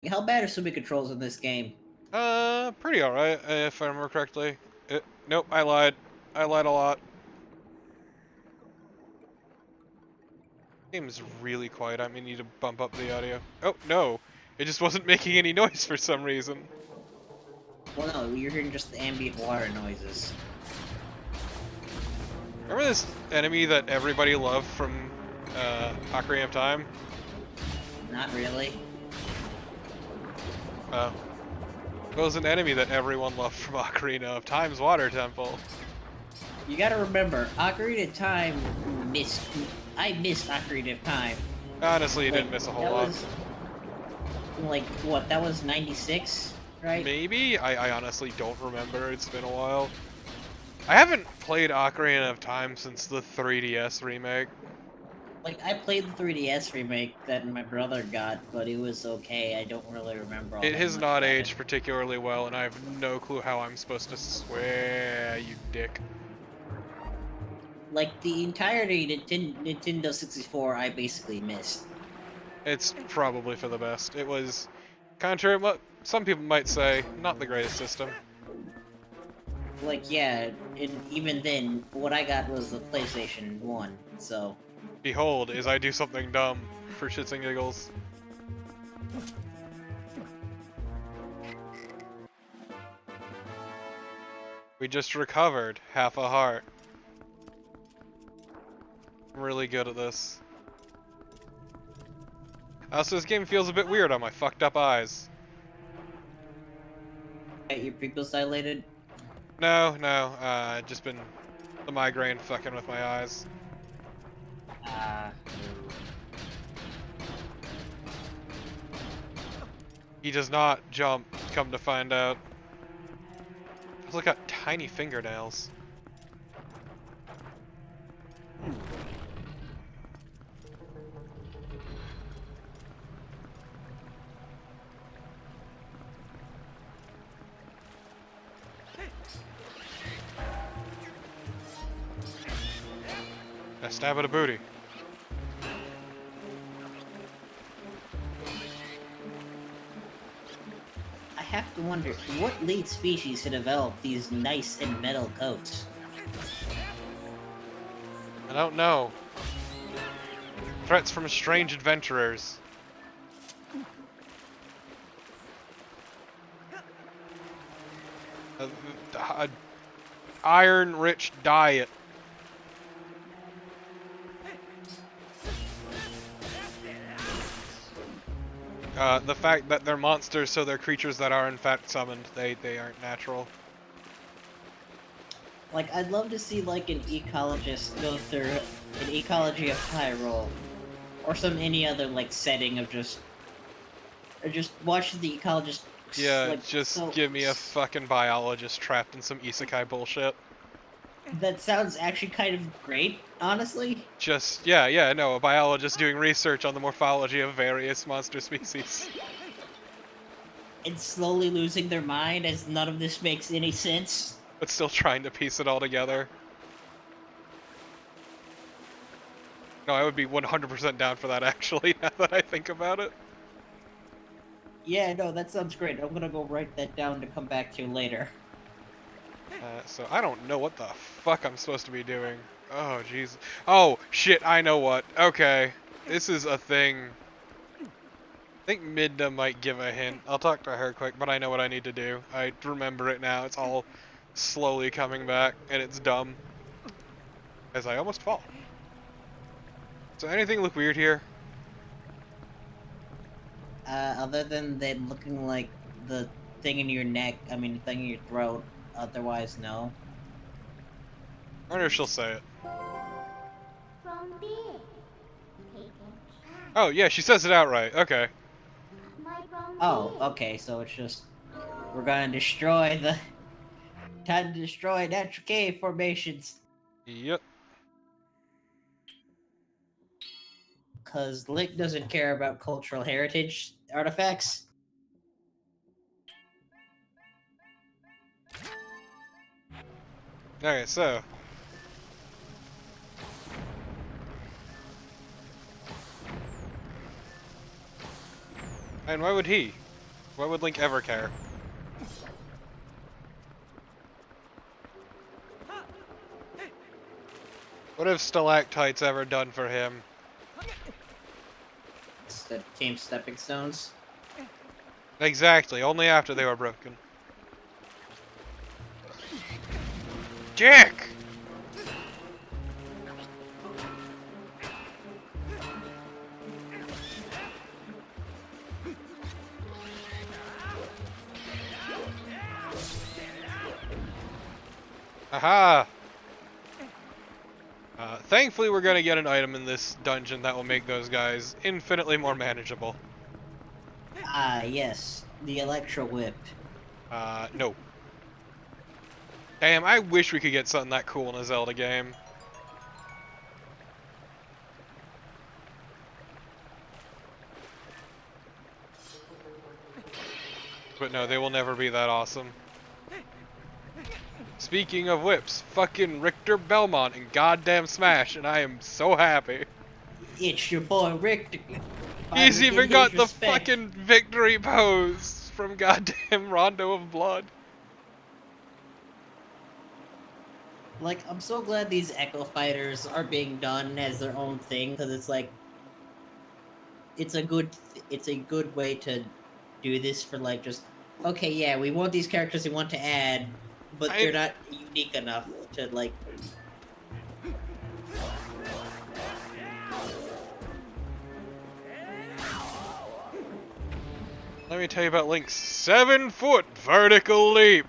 How bad are swimming controls in this game? Pretty alright, if I remember correctly. Nope, I lied. I lied a lot. Game's really quiet. I may need to bump up the audio. Oh, no. It just wasn't making any noise for some reason. Well, no, you're hearing just the ambient water noises. Remember this enemy that everybody loved from, Ocarina of Time? Not really. Oh. It was an enemy that everyone loved from Ocarina of Time's Water Temple. You gotta remember, Ocarina of Time I missed Ocarina of Time. Honestly, you Like, didn't miss a whole that lot. was... Like, what, that was 96, right? Maybe? I honestly don't remember. It's been a while. I haven't played Ocarina of Time since the 3DS remake. Like, I played the 3DS remake that my brother got, but it was okay. I don't really remember all It that has much not about it. aged particularly well, and I have no clue how I'm supposed to swear, you dick. Like, the entirety of Nintendo 64, I basically missed. It's probably for the best. It was, contrary to what some people might say, not the greatest system. Like, yeah, and even then, what I got was the PlayStation 1, so... Behold, as I do something dumb for shits and giggles. We just recovered half a heart. I'm really good at this. Also, this game feels a bit weird on my fucked up eyes. Get your pupils dilated? No, just been the migraine fucking with my eyes. Uh... He does not jump, come to find out. He's like got tiny fingernails. A stab at a booty. I have to wonder, what late species to develop these nice and metal coats? I don't know. Threats from strange adventurers. A iron-rich diet. The fact that they're monsters, so they're creatures that are in fact summoned. They aren't natural. Like, I'd love to see, like, an ecologist go through an ecology of Hyrule. Or any other, like, setting of just... Or just watch the ecologist, Yeah, like, just give me a fucking biologist trapped in some isekai bullshit. That sounds actually kind of great, honestly. Just, yeah, no, a biologist doing research on the morphology of various monster species. And slowly losing their mind as none of this makes any sense. But still trying to piece it all together. No, I would be 100% down for that actually, now that I think about it. Yeah, no, that sounds great. I'm gonna go write that down to come back to later. So I don't know what the fuck I'm supposed to be doing. Oh, jeez. Oh, shit, I know what. Okay. This is a thing. I think Midna might give a hint. I'll talk to her quick, but I know what I need to do. I remember it now. It's all slowly coming back, and it's dumb. As I almost fall. So anything look weird here? Other than them looking like the thing in your neck, I mean, the thing in your throat, otherwise, no. I wonder if she'll say it. From big. Oh, yeah, she says it outright. Okay. Oh, okay, so it's just... We're gonna destroy the... Time to destroy natural cave formations. Yep. Because Link doesn't care about cultural heritage artifacts. Okay, so. And why would he? Why would Link ever care? What have stalactites ever done for him? Team stepping stones. Exactly, only after they were broken. Jack! Aha! Thankfully we're gonna get an item in this dungeon that will make those guys infinitely more manageable. Ah, yes. The Electro Whip. No. Damn, I wish we could get something that cool in a Zelda game. But no, they will never be that awesome. Speaking of whips, fucking Richter Belmont in goddamn Smash, and I am so happy. It's your boy Richter. He's Finally even get got his the respect. fucking victory pose from goddamn Rondo of Blood. Like, I'm so glad these Echo Fighters are being done as their own thing, because it's like, it's a good way to do this for like just, okay, yeah, we want these characters we want to add, but they're not unique enough to like. Let me tell you about Link's 7-foot vertical leap.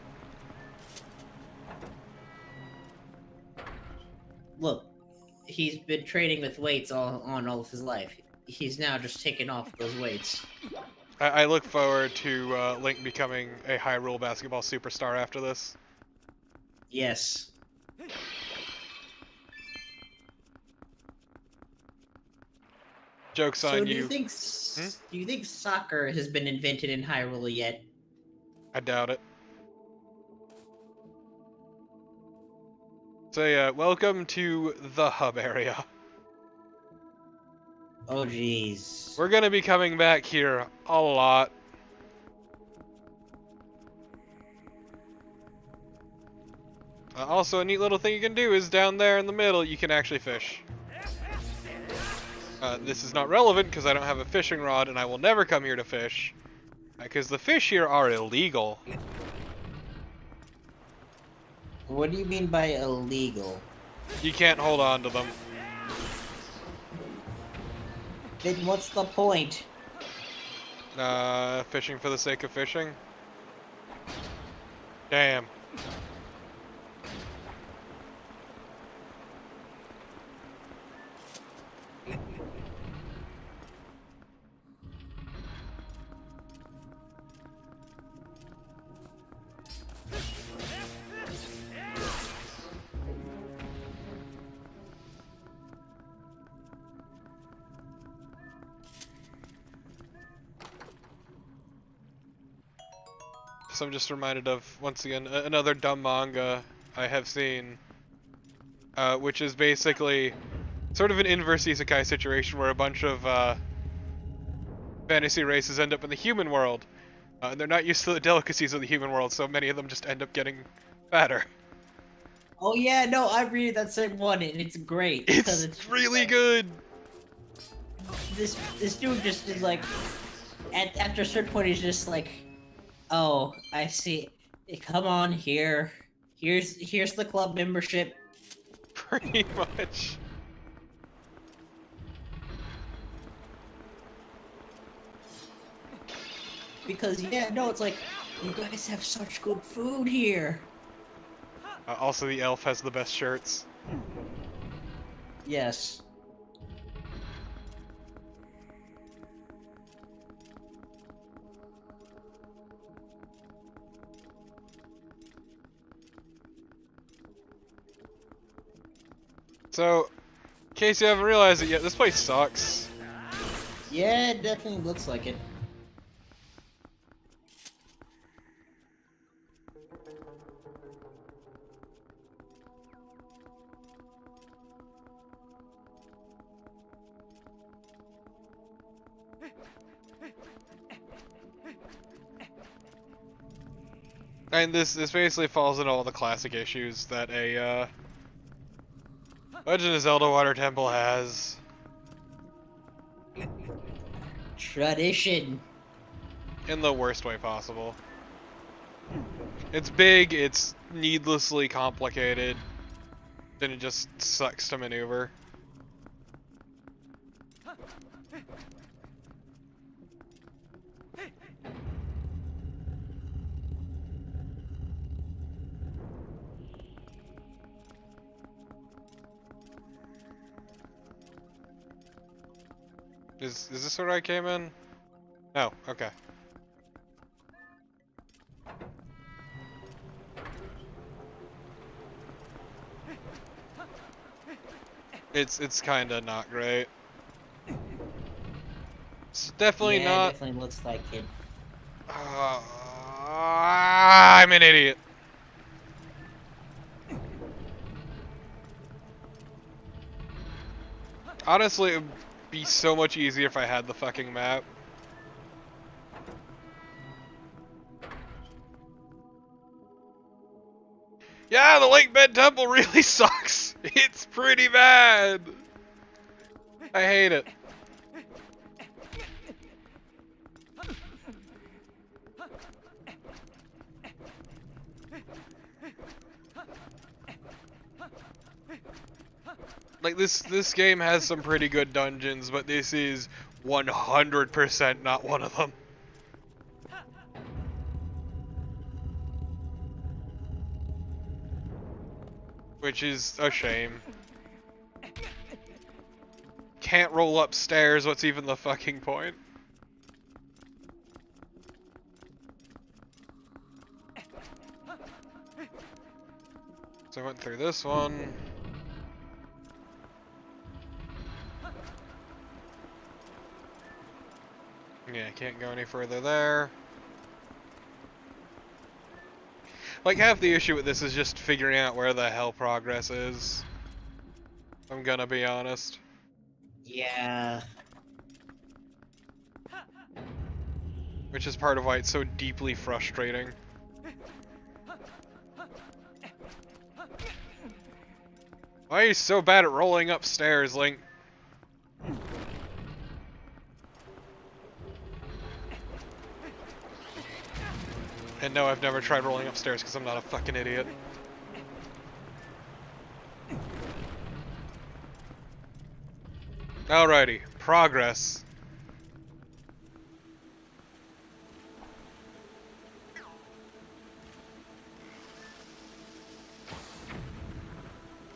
Look, he's been training with weights all of his life. He's now just taking off those weights. I look forward to Link becoming a Hyrule basketball superstar after this. Yes. Joke's So on do you you. think do you think soccer has been invented in Hyrule yet? I doubt it. So yeah, welcome to the hub area. Oh jeez. We're gonna be coming back here a lot. Also, a neat little thing you can do is down there in the middle, you can actually fish. This is not relevant because I don't have a fishing rod and I will never come here to fish. Because the fish here are illegal. What do you mean by illegal? You can't hold on to them. Then what's the point? Fishing for the sake of fishing? Damn. So I'm just reminded of, once again, another dumb manga I have seen, which is basically sort of an inverse isekai situation where a bunch of fantasy races end up in the human world, and they're not used to the delicacies of the human world, so many of them just end up getting fatter. Oh yeah, no, I read that same one and it's great. because It's really good! This dude just is like, after a certain point, he's just like, oh, I see. Come on, here's the club membership. Pretty much. Because yeah, no, it's like, you guys have such good food here. Also, the elf has the best shirts. Yes. So, in case you haven't realized it yet, this place sucks. Yeah, it definitely looks like it. And this basically falls into all the classic issues that a Legend of Zelda Water Temple has. Tradition. In the worst way possible. It's big, it's needlessly complicated, and it just sucks to maneuver. Is this where I came in? Oh, okay. It's kinda not great. It's definitely Yeah, not. it definitely looks like it. I'm an idiot. Honestly, it would be so much easier if I had the fucking map. Yeah, the Lake Bed Temple really sucks. It's pretty bad. I hate it. Like this game has some pretty good dungeons, but this is 100% not one of them. Which is a shame. Can't roll upstairs, what's even the fucking point? So I went through this one. Yeah, can't go any further there. Like, half the issue with this is just figuring out where the hell progress is. I'm gonna be honest. Yeah. Which is part of why it's so deeply frustrating. Why are you so bad at rolling upstairs, Link? And no, I've never tried rolling upstairs because I'm not a fucking idiot. Alrighty, progress.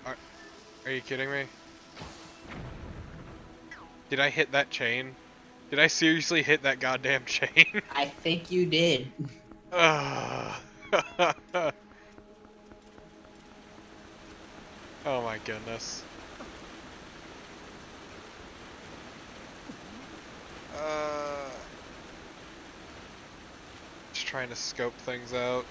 Are you kidding me? Did I hit that chain? Did I seriously hit that goddamn chain? I think you did. Oh my goodness. Just trying to scope things out.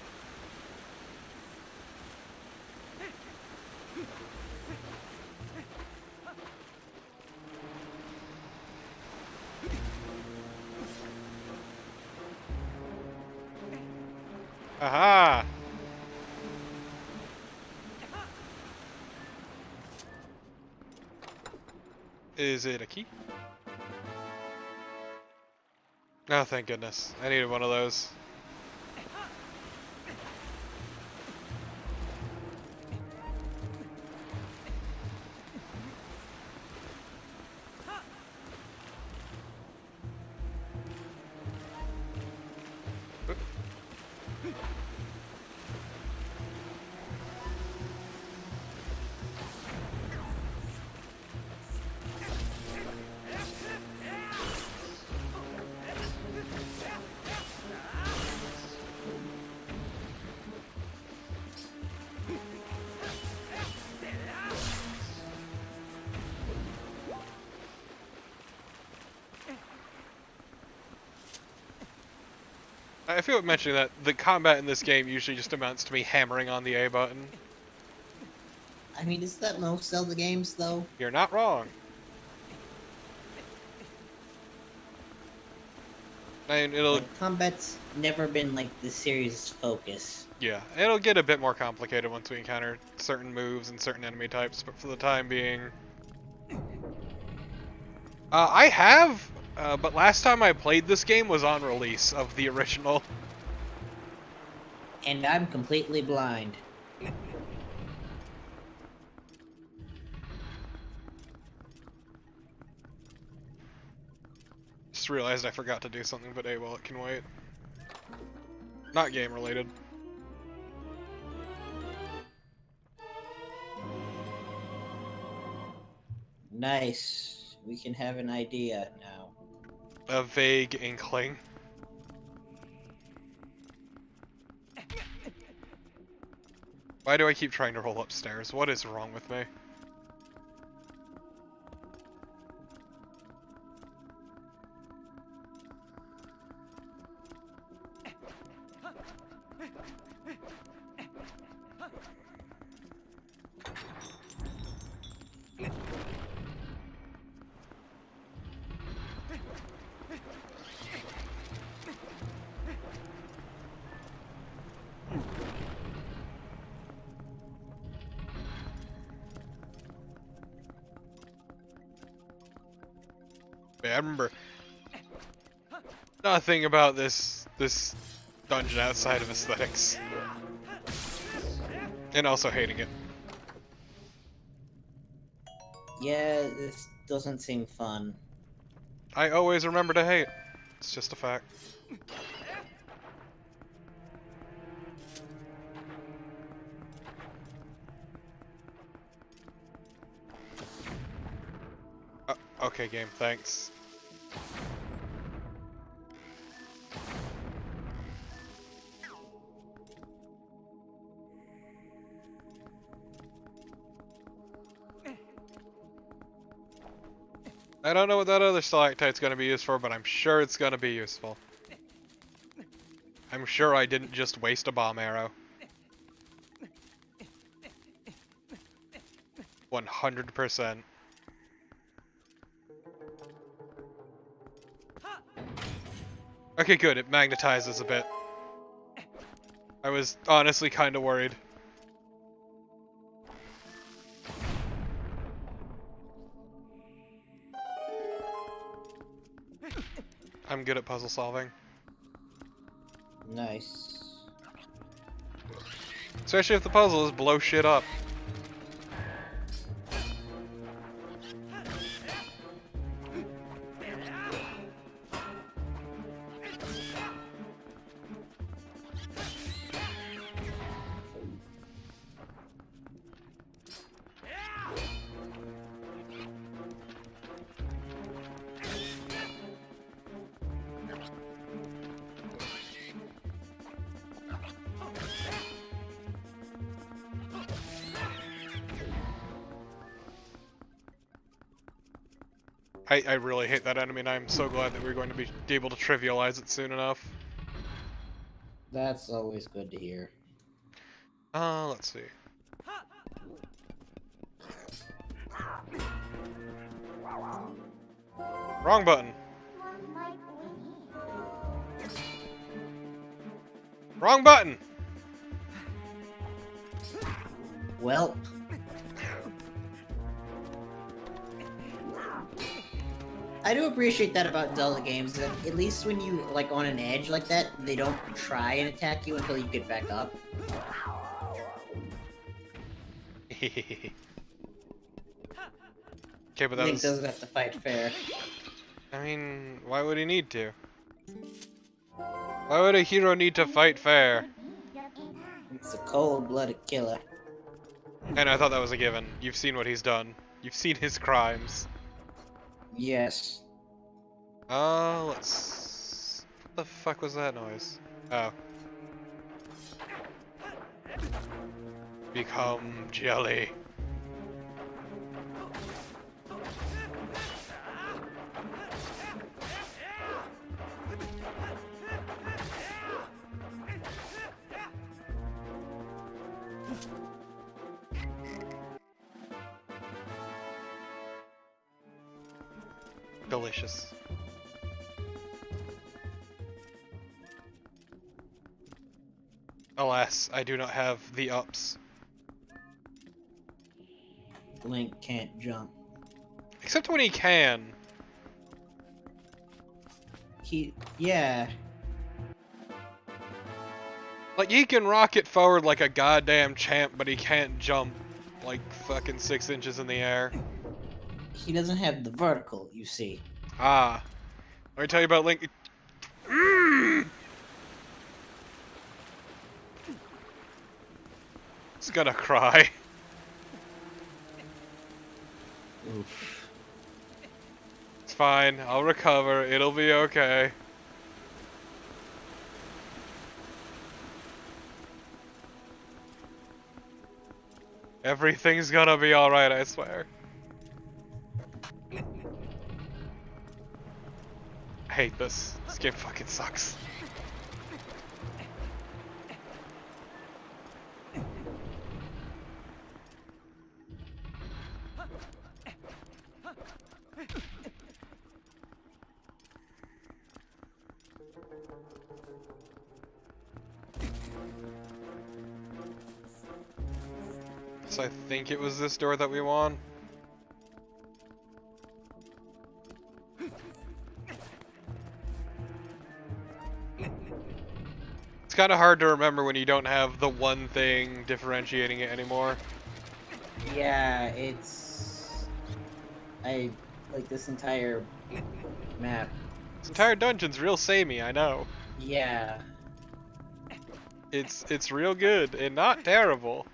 Aha! Is it a key? Oh, thank goodness. I needed one of those. I feel like mentioning that the combat in this game usually just amounts to me hammering on the A button. I mean, is that most Zelda games, though? You're not wrong. I mean, it'll Like, combat's never been like the series' focus. yeah, it'll get a bit more complicated once we encounter certain moves and certain enemy types. But for the time being, I have. But last time I played this game was on release of the original. And I'm completely blind. Just realized I forgot to do something, but hey, well, it can wait. Not game related. Nice. We can have an idea now. A vague inkling. Why do I keep trying to roll upstairs? What is wrong with me? Yeah, I remember nothing about this dungeon outside of aesthetics. And also hating it. Yeah, this doesn't seem fun. I always remember to hate. It's just a fact. Okay, game, thanks. I don't know what that other stalactite's gonna be used for, but I'm sure it's gonna be useful. I'm sure I didn't just waste a bomb arrow. 100%. Okay, good, it magnetizes a bit. I was honestly kinda worried. I'm good at puzzle solving. Nice. Especially if the puzzle is blow shit up. I really hate that enemy, and I'm so glad that we're going to be able to trivialize it soon enough. That's always good to hear. Let's see. Wrong button. Wrong button! Well, I do appreciate that about Zelda games, that at least when you, like, on an edge like that, they don't try and attack you until you get back up. Okay, but Link that's... doesn't have to fight fair. I mean, why would he need to? Why would a hero need to fight fair? It's a cold-blooded killer. And I thought that was a given. You've seen what he's done. You've seen his crimes. Yes. Let's... What the fuck was that noise? Oh. Become jelly. Delicious. Alas, I do not have the ups. Link can't jump. Except when he can. Yeah. Like, he can rocket forward like a goddamn champ, but he can't jump like fucking 6 inches in the air. He doesn't have the vertical, you see. Ah. Let me tell you about Link. Mm! It's gonna cry. Oof. It's fine. I'll recover. It'll be okay. Everything's gonna be alright, I swear. I hate this. This game fucking sucks. So I think it was this door that we won. It's kind of hard to remember when you don't have the one thing differentiating it anymore. Yeah, it's... I like this entire map. This entire dungeon's real samey, I know. Yeah. It's real good and not terrible.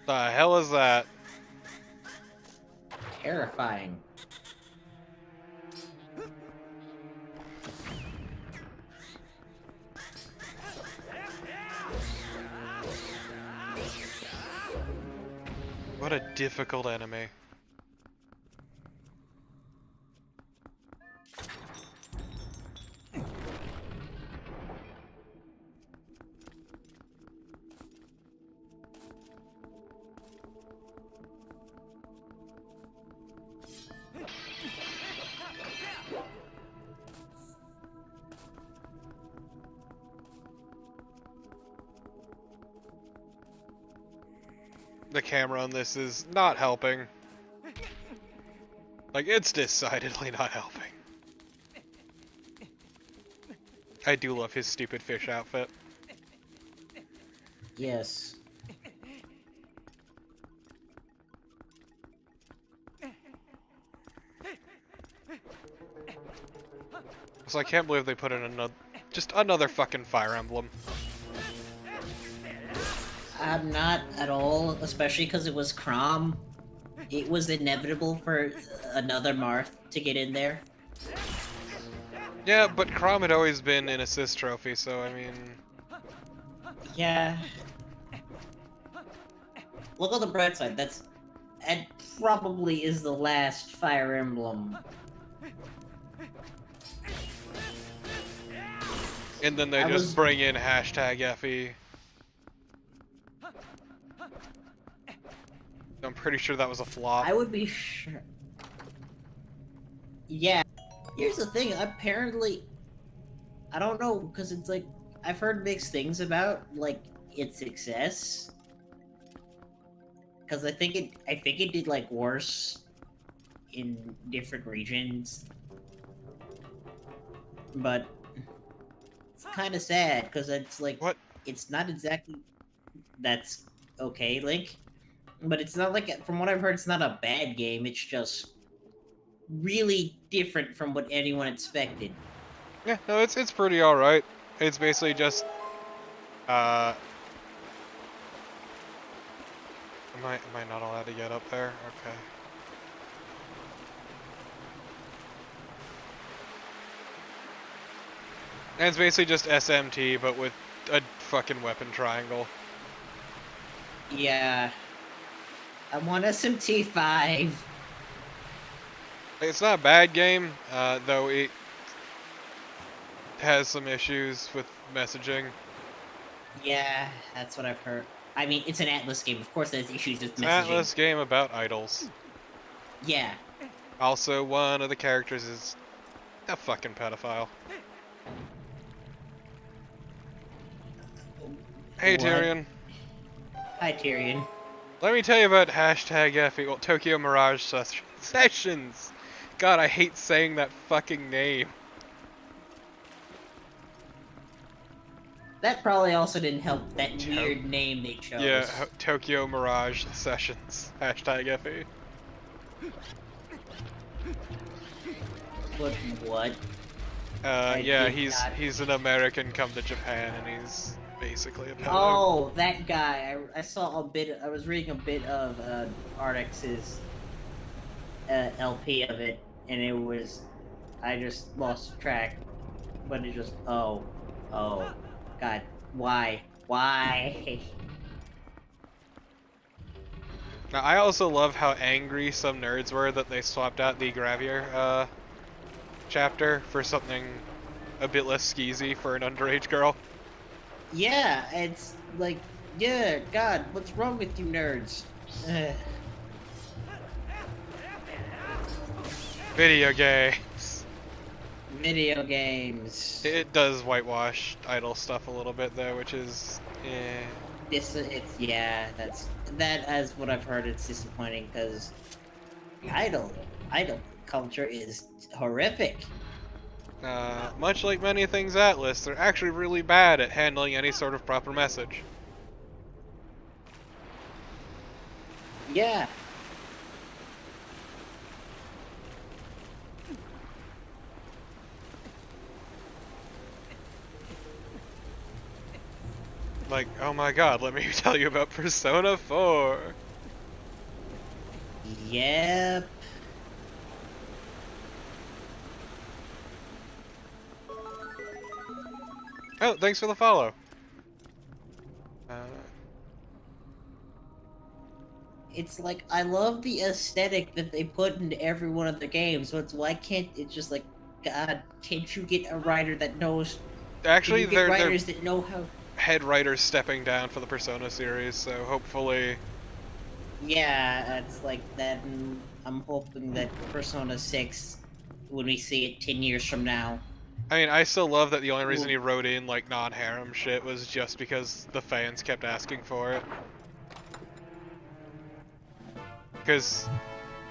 The hell is that? Terrifying. What a difficult enemy. The camera on this is not helping. Like, it's decidedly not helping. I do love his stupid fish outfit. Yes. So I can't believe they put in just another fucking Fire Emblem. I'm not at all, especially because it was Crom. It was inevitable for another Marth to get in there. Yeah, but Crom had always been an assist trophy, so I mean... Yeah. Look on the bright side, it probably is the last Fire Emblem. And then they just bring in hashtag FE. I'm pretty sure that was a flop. I would be sure. Yeah. Here's the thing, apparently... I don't know, because it's like... I've heard mixed things about, like, its success. Because I think it did, like, worse in different regions. But... It's kind of sad, because it's like... What? It's not exactly... That's okay, Link. But it's not like, from what I've heard, it's not a bad game, it's just really different from what anyone expected. Yeah, no, it's pretty alright. It's basically just, am I not allowed to get up there? Okay. And it's basically just SMT, but with a fucking weapon triangle. Yeah. I want SMT5. It's not a bad game, though it has some issues with messaging. Yeah, that's what I've heard. I mean, it's an Atlas game. Of course, there's issues with It's an messaging. Atlas game about idols. Yeah. Also, one of the characters is a fucking pedophile. Hey, What? Tyrion. Hi, Tyrion. Let me tell you about hashtag F equal Tokyo Mirage Sessions. God, I hate saying that fucking name. That probably also didn't help that weird name they chose. Yeah, Tokyo Mirage Sessions. Hashtag FE. But what? Yeah, he's an American come to Japan, and he's basically a pedo. Oh, that guy. I saw a bit. I was reading a bit of Ardex's LP of it, and it was. I just lost track. But it just. Oh. God. Why? Now, I also love how angry some nerds were that they swapped out the Gravier chapter for something a bit less skeezy for an underage girl. Yeah, it's like, yeah, God, what's wrong with you nerds? Video games. Video games. It does whitewash idol stuff a little bit though, which is, That as what I've heard. It's disappointing because idol culture is horrific. Much like many things Atlas, they're actually really bad at handling any sort of proper message. Yeah. Like, oh my god, let me tell you about Persona 4. Yep. Oh, thanks for the follow. It's like, I love the aesthetic that they put into every one of the games, so why can't it just like, God, can't you get a writer that knows? Actually, they're they're writers that know how. head writers stepping down for the Persona series, so hopefully. Yeah, it's like that. And I'm hoping that Persona 6, when we see it 10 years from now. I mean, I still love that the only reason he wrote in like non-harem shit was just because the fans kept asking for it. Because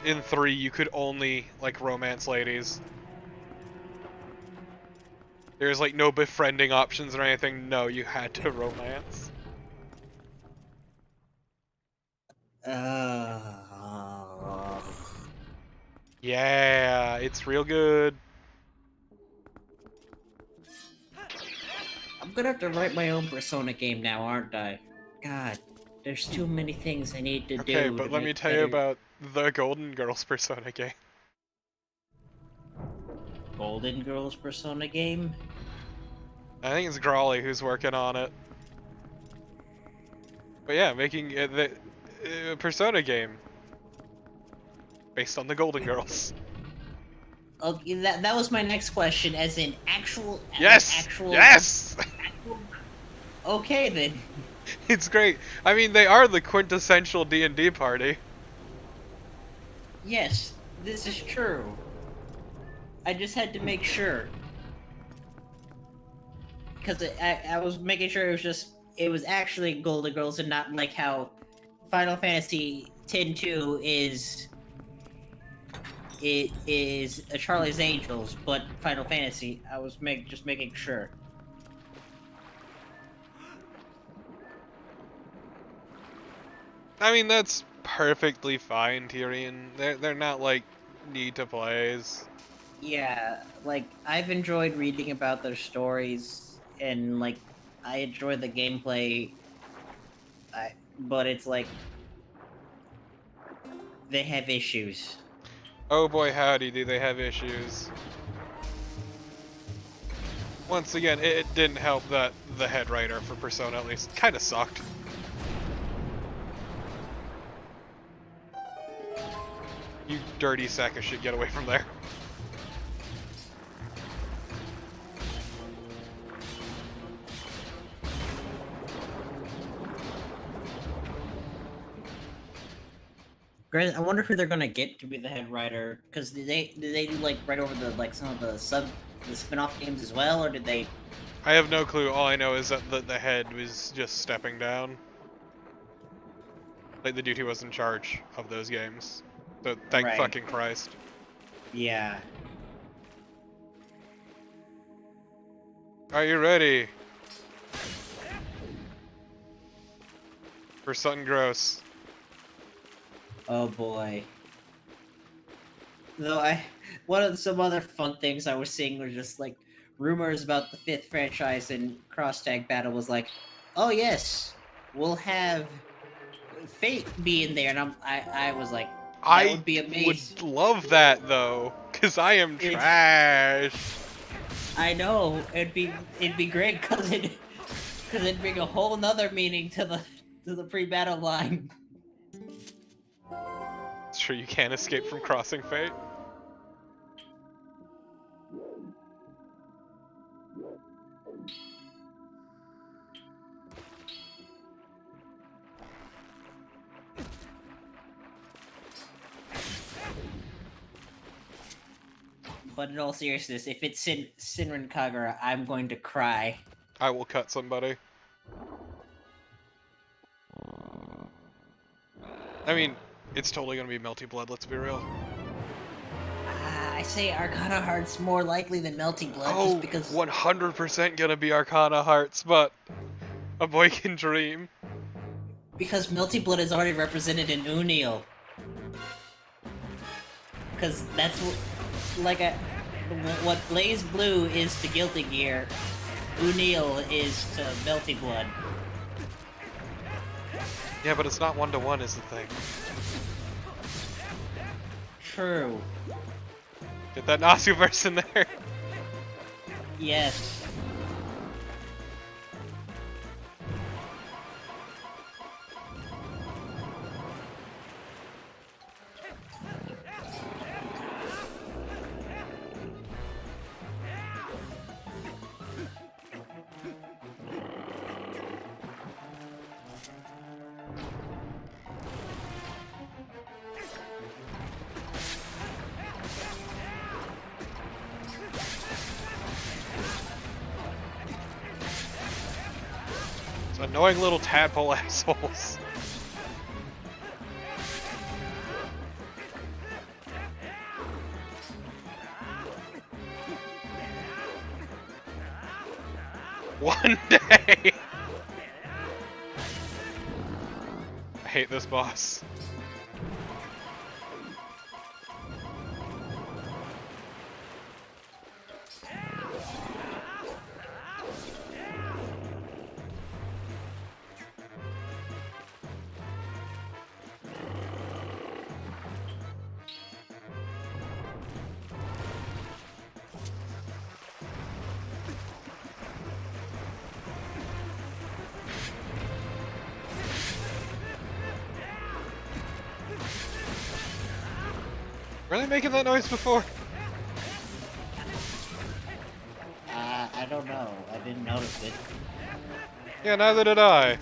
in 3 you could only like romance ladies. There's like no befriending options or anything. No, you had to romance. Yeah, it's real good. I'm gonna have to write my own Persona game now, aren't I? God, there's too many things I need to do. Okay, but let me tell you about the Golden Girls Persona game. Golden Girls Persona game? I think it's Grawley who's working on it. But yeah, making the Persona game based on the Golden Girls. Okay, that was my next question, as in actual. Yes. Yes. Okay then. It's great. I mean, they are the quintessential D&D party. Yes, this is true. I just had to make sure. Because I was making sure it was actually Golden Girls and not like how Final Fantasy X-2 is a Charlie's Angels, but Final Fantasy. I was just making sure. I mean, that's perfectly fine, Tyrion. They're not like need to plays. Yeah, like I've enjoyed reading about their stories, and like I enjoy the gameplay. But it's like they have issues. Oh boy, howdy, do they have issues. Once again, it didn't help that the head writer for Persona at least kind of sucked. You dirty sack of shit, get away from there. I wonder who they're gonna get to be the head writer. Because did they do like right over the some of the spin-off games as well, or did they? I have no clue. All I know is that the head was just stepping down. Like the dude who was in charge of those games. So thank Right. fucking Christ. Yeah. Are you ready? For something gross. Oh boy. Though one of some other fun things I was seeing was just like rumors about the 5th franchise in Cross Tag Battle was like, oh yes, we'll have Fate be in there, and I was like, that would be amazing. would love that though, cause I am trash. I know it'd be great because it'd bring a whole nother meaning to the pre-battle line. It's true, you can't escape from crossing fate. But in all seriousness, if it's Sinrin Kagura, I'm going to cry. I will cut somebody. I mean, it's totally gonna be Melty Blood, let's be real. I say Arcana Heart's more likely than Melty Blood, Oh, just because 100% gonna be Arcana Hearts, but a boy can dream. because Melty Blood is already represented in Unio. Because that's what Blaze Blue is to Guilty Gear, Unio is to Melty Blood. Yeah, but it's not 1-to-1 is the thing. True. Get that Nasuverse in there. Yes. Annoying little tadpole assholes. One day! I hate this boss. Were they making that noise before? I don't know. I didn't notice it. Yeah, neither did I.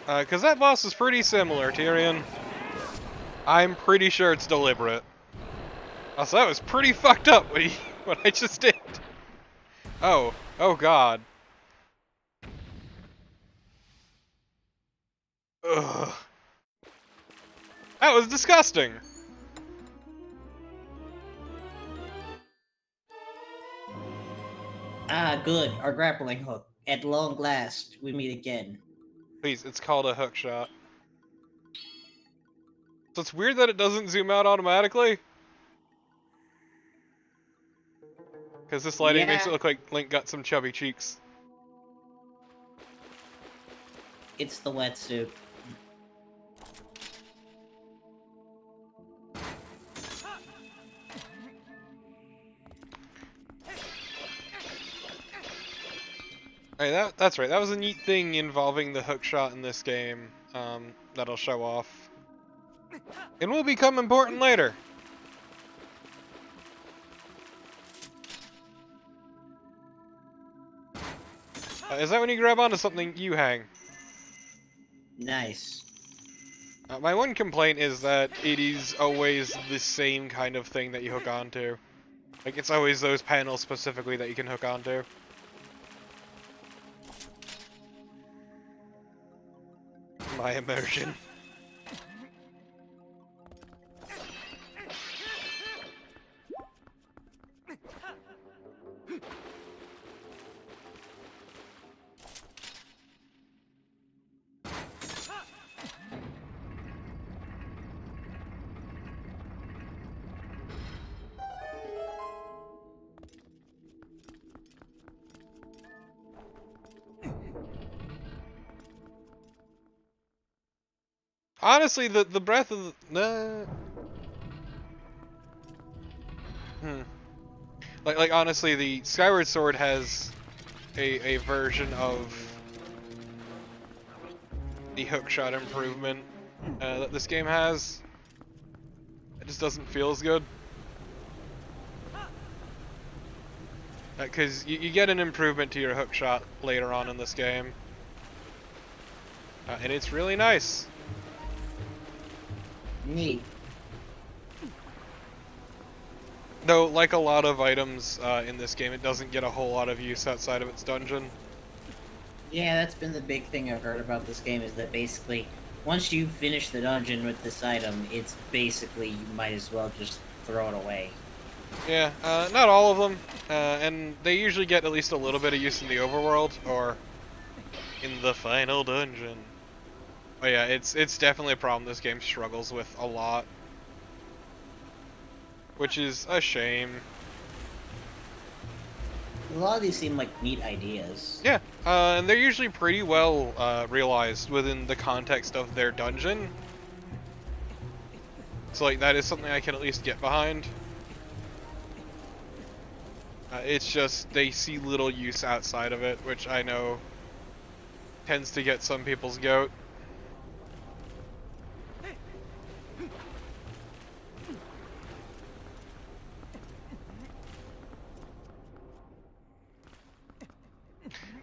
Cause that boss is pretty similar, Tyrion. I'm pretty sure it's deliberate. Also, that was pretty fucked up what I just did. Oh god. Ugh. That was disgusting. Ah, good. Our grappling hook. At long last, we meet again. Please, it's called a hook shot. So it's weird that it doesn't zoom out automatically. Because this lighting makes it look like Link got some chubby cheeks. It's the wetsuit. Hey, that's right. That was a neat thing involving the hook shot in this game. That'll show off. And will become important later. Is that when you grab onto something, you hang? Nice. My one complaint is that it is always the same kind of thing that you hook onto. Like, it's always those panels specifically that you can hook onto. My immersion. Honestly, the breath of the... Like honestly, the Skyward Sword has a version of the hookshot improvement that this game has. It just doesn't feel as good. Because you get an improvement to your hookshot later on in this game. And it's really nice. Neat. Though, like a lot of items in this game, it doesn't get a whole lot of use outside of its dungeon. Yeah, that's been the big thing I've heard about this game, is that basically, once you finish the dungeon with this item, it's basically, you might as well just throw it away. Yeah, not all of them, and they usually get at least a little bit of use in the overworld, or in the final dungeon. But yeah, it's definitely a problem this game struggles with a lot. Which is a shame. A lot of these seem like neat ideas. Yeah, and they're usually pretty well realized within the context of their dungeon. So like, that is something I can at least get behind. It's just, they see little use outside of it, which I know tends to get some people's goat.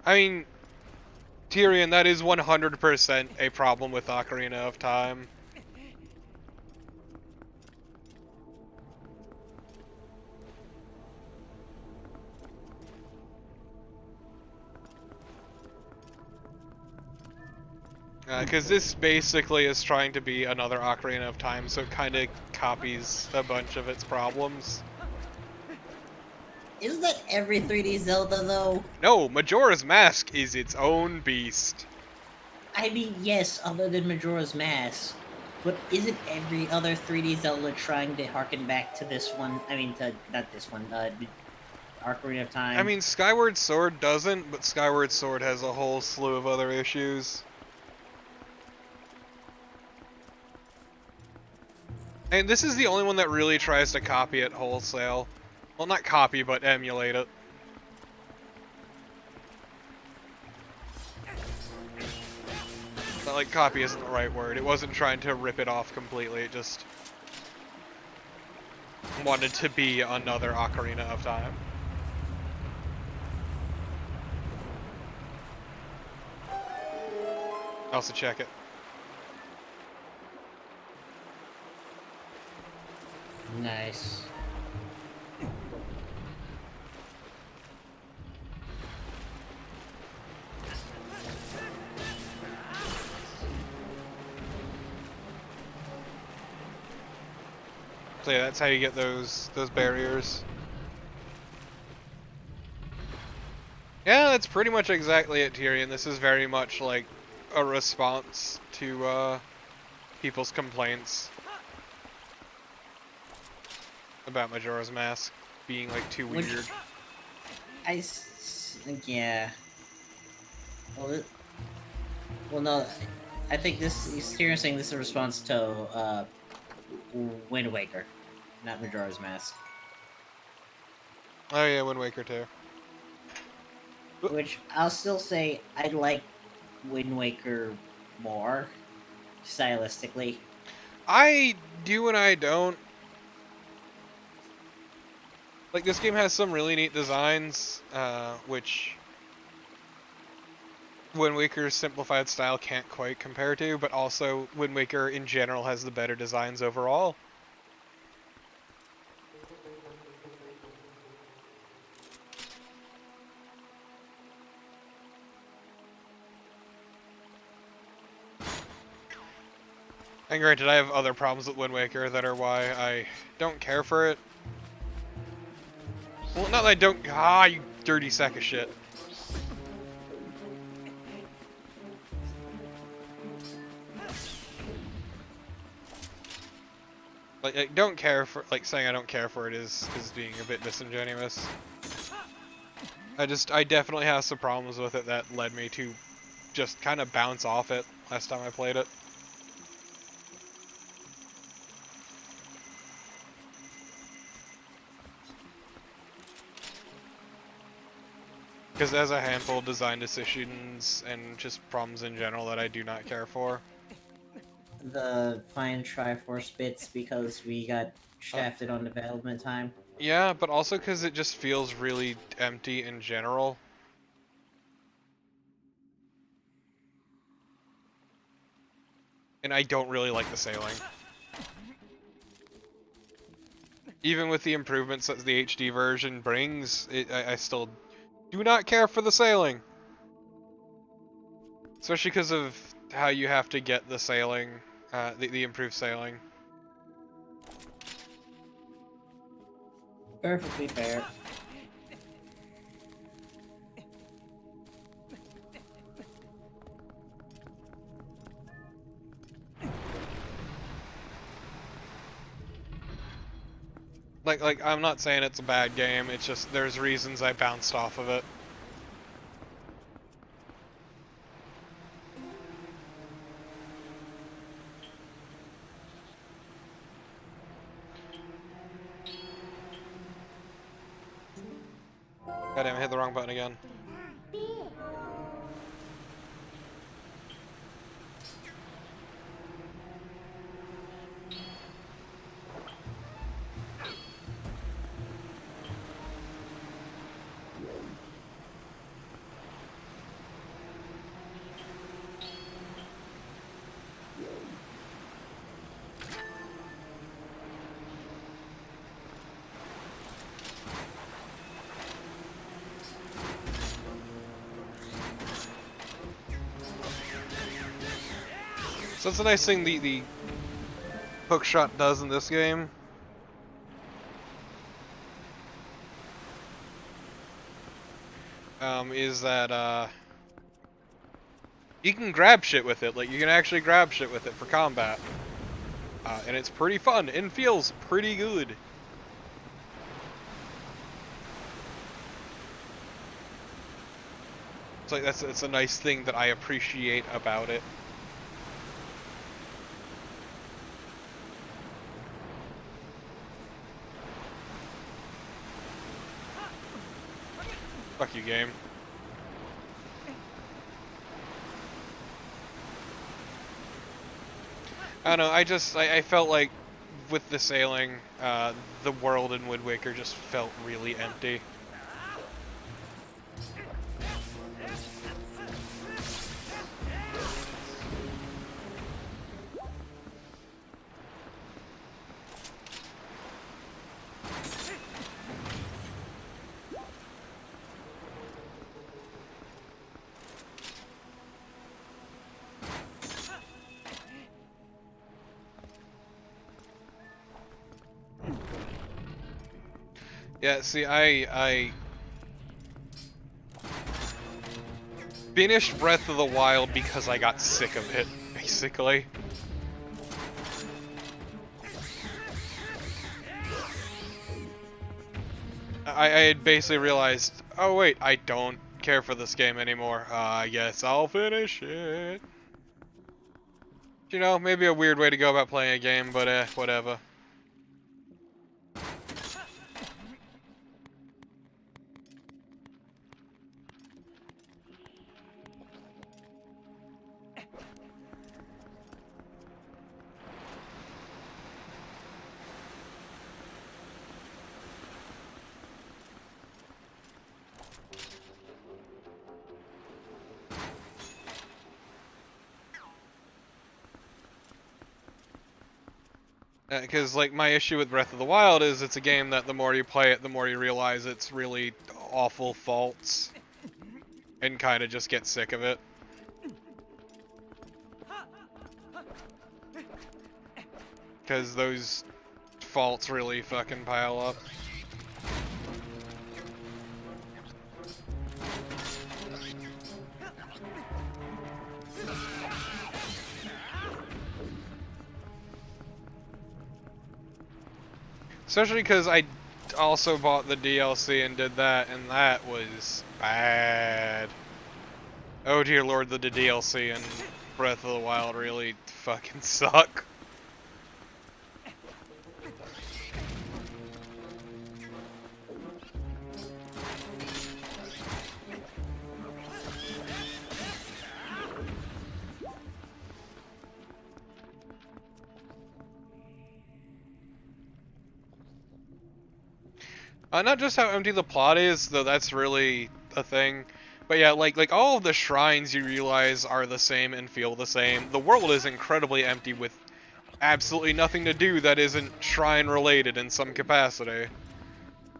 I mean, Tyrion, that is 100% a problem with Ocarina of Time. Because this basically is trying to be another Ocarina of Time, so it kind of copies a bunch of its problems. Isn't that every 3D Zelda, though? No, Majora's Mask is its own beast. I mean, yes, other than Majora's Mask. But isn't every other 3D Zelda trying to harken back to this one? I mean, not this one, Ocarina of Time. I mean, Skyward Sword doesn't, but Skyward Sword has a whole slew of other issues. And this is the only one that really tries to copy it wholesale. Well, not copy, but emulate it. Not like copy isn't the right word. It wasn't trying to rip it off completely. It just wanted to be another Ocarina of Time. Also check it. Nice. So yeah, that's how you get those barriers. Yeah, that's pretty much exactly it, Tyrion. This is very much like a response to people's complaints about Majora's Mask being like too weird. Yeah. Well, no. I think you're saying this is a response to Wind Waker, not Majora's Mask. Oh yeah, Wind Waker too. Which I'll still say I like Wind Waker more, stylistically. I do and I don't. Like, this game has some really neat designs, which Wind Waker's simplified style can't quite compare to, but also Wind Waker in general has the better designs overall. And granted, I have other problems with Wind Waker that are why I don't care for it. Well, not that I don't. Ah, you dirty sack of shit. Like, I don't care for, like, saying I don't care for it is being a bit disingenuous. I definitely have some problems with it that led me to just kind of bounce off it last time I played it. Because there's a handful of design decisions and just problems in general that I do not care for. The fine Triforce bits because we got shafted on development time. Yeah, but also because it just feels really empty in general. And I don't really like the sailing. Even with the improvements that the HD version brings, I still do not care for the sailing. Especially because of how you have to get the sailing, the improved sailing. Perfectly fair. Like I'm not saying it's a bad game, it's just there's reasons I bounced off of it. Goddamn, I hit the wrong button again. Beer. So that's a nice thing the hook shot does in this game. Is that you can grab shit with it, like you can actually grab shit with it for combat. And it's pretty fun and feels pretty good. It's like it's a nice thing that I appreciate about it. Fuck you, game. I don't know, I felt like with the sailing, the world in Wind Waker just felt really empty. Yeah, see, I finished Breath of the Wild because I got sick of it, basically. I had basically realized, oh wait, I don't care for this game anymore. I guess I'll finish it. You know, maybe a weird way to go about playing a game, but whatever. Because, like, my issue with Breath of the Wild is it's a game that the more you play it, the more you realize it's really awful faults. And kind of just get sick of it. Because those faults really fucking pile up. Especially because I also bought the DLC and did that, and that was bad. Oh dear lord, the DLC in Breath of the Wild really fucking suck. Not just how empty the plot is, though that's really a thing, but yeah, like all of the shrines you realize are the same and feel the same. The world is incredibly empty with absolutely nothing to do that isn't shrine related in some capacity.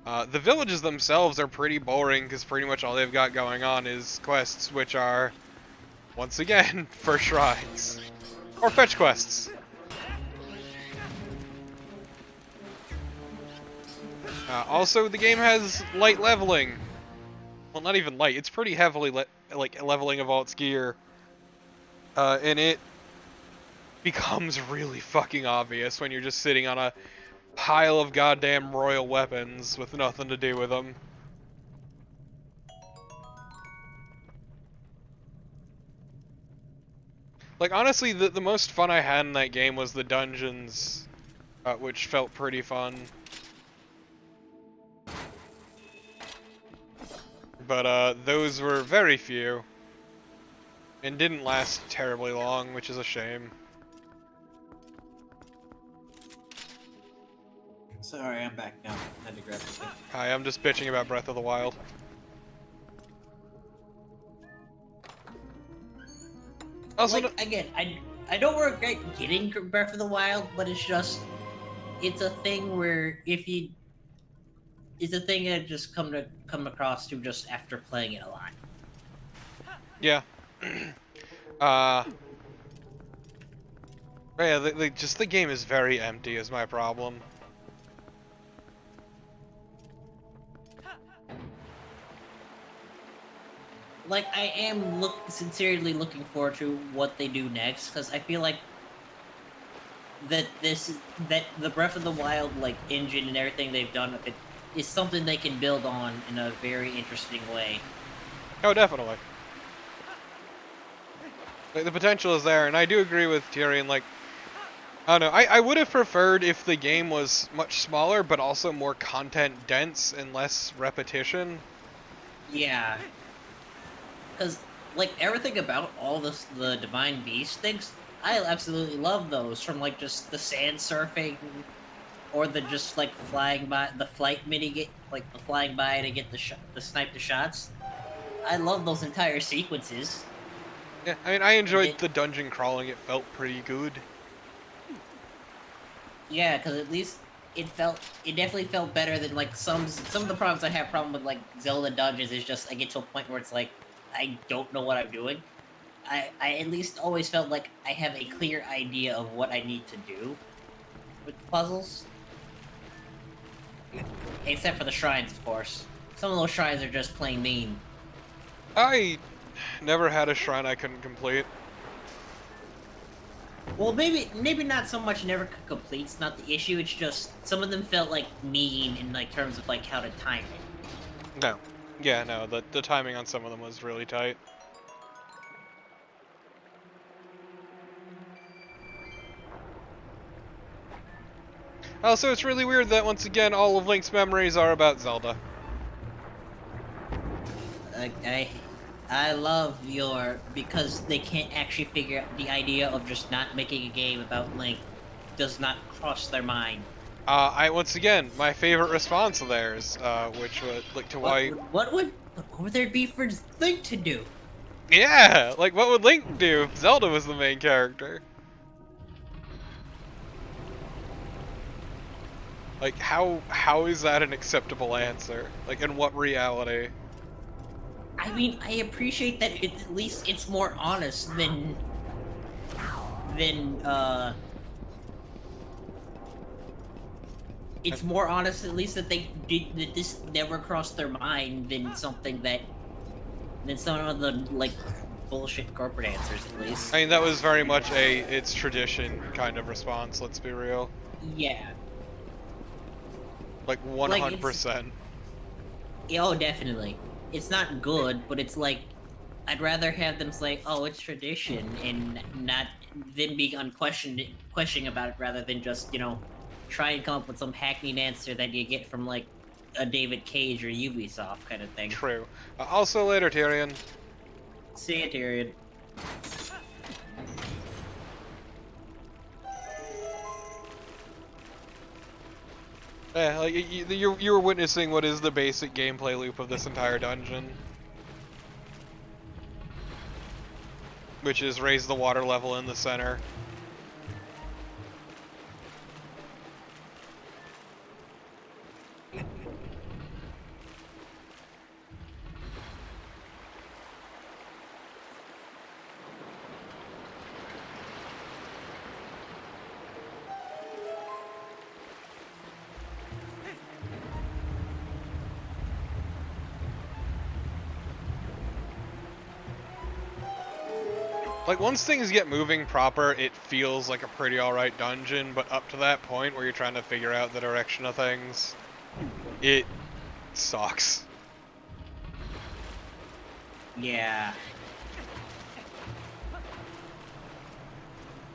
The villages themselves are pretty boring because pretty much all they've got going on is quests, which are, once again, for shrines. Or fetch quests. Also, the game has light leveling. Well, not even light. It's pretty heavily like leveling of all its gear, and it becomes really fucking obvious when you're just sitting on a pile of goddamn royal weapons with nothing to do with them. Like, honestly, the most fun I had in that game was the dungeons, which felt pretty fun. But those were very few, and didn't last terribly long, which is a shame. Sorry, I'm back now. I had to grab something. Hi, I'm just bitching about Breath of the Wild. Also, like, again, I don't regret getting Breath of the Wild, but it's just, it's a thing where it's a thing that just come across to just after playing it a lot. yeah. Yeah, just the game is very empty is my problem. Like, I am sincerely looking forward to what they do next, because I feel like that the Breath of the Wild like engine and everything they've done with it is something they can build on in a very interesting way. Oh, definitely. Like, the potential is there, and I do agree with Tyrion, like, I don't know, I would have preferred if the game was much smaller, but also more content dense and less repetition. Yeah. Because, like, everything about all the Divine Beast things, I absolutely love those, from, like, just the sand surfing, or the just, like, flying by, the flight like, the flying by to get the snipe the shots. I love those entire sequences. Yeah, I mean, I enjoyed the dungeon crawling, it felt pretty good. Yeah, because at least it definitely felt better than, like, some of the problems I have problem with, like, Zelda dungeons is just, I get to a point where it's like, I don't know what I'm doing. I at least always felt like I have a clear idea of what I need to do with the puzzles. Except for the shrines, of course. Some of those shrines are just plain mean. I never had a shrine I couldn't complete. Well, maybe not so much never could complete. It's not the issue. It's just some of them felt like mean in like terms of like how to time it. No. Yeah, no, the timing on some of them was really tight. Also, it's really weird that, once again, all of Link's memories are about Zelda. I love because they can't actually figure out the idea of just not making a game about Link does not cross their mind. Once again, my favorite response of theirs, which would, like, to why... What would there be for Link to do? Yeah, like, what would Link do if Zelda was the main character? Like, how is that an acceptable answer? Like, in what reality? I mean, I appreciate that at least it's more honest than it's more honest at least that that this never crossed their mind than some of the like bullshit corporate answers at least. I mean, that was very much a it's tradition kind of response, let's be real. Yeah. Like, Like, 100%. Oh, definitely. It's not good, but it's like I'd rather have them say, "Oh, it's tradition," and not them be questioning about it, rather than just try and come up with some hackneyed answer that you get from like a David Cage or Ubisoft kind of thing. True. Also later, Tyrion. See it, Tyrion. Yeah, like, you were witnessing what is the basic gameplay loop of this entire dungeon. Which is raise the water level in the center. Like, once things get moving proper, it feels like a pretty alright dungeon, but up to that point where you're trying to figure out the direction of things, it sucks. Yeah.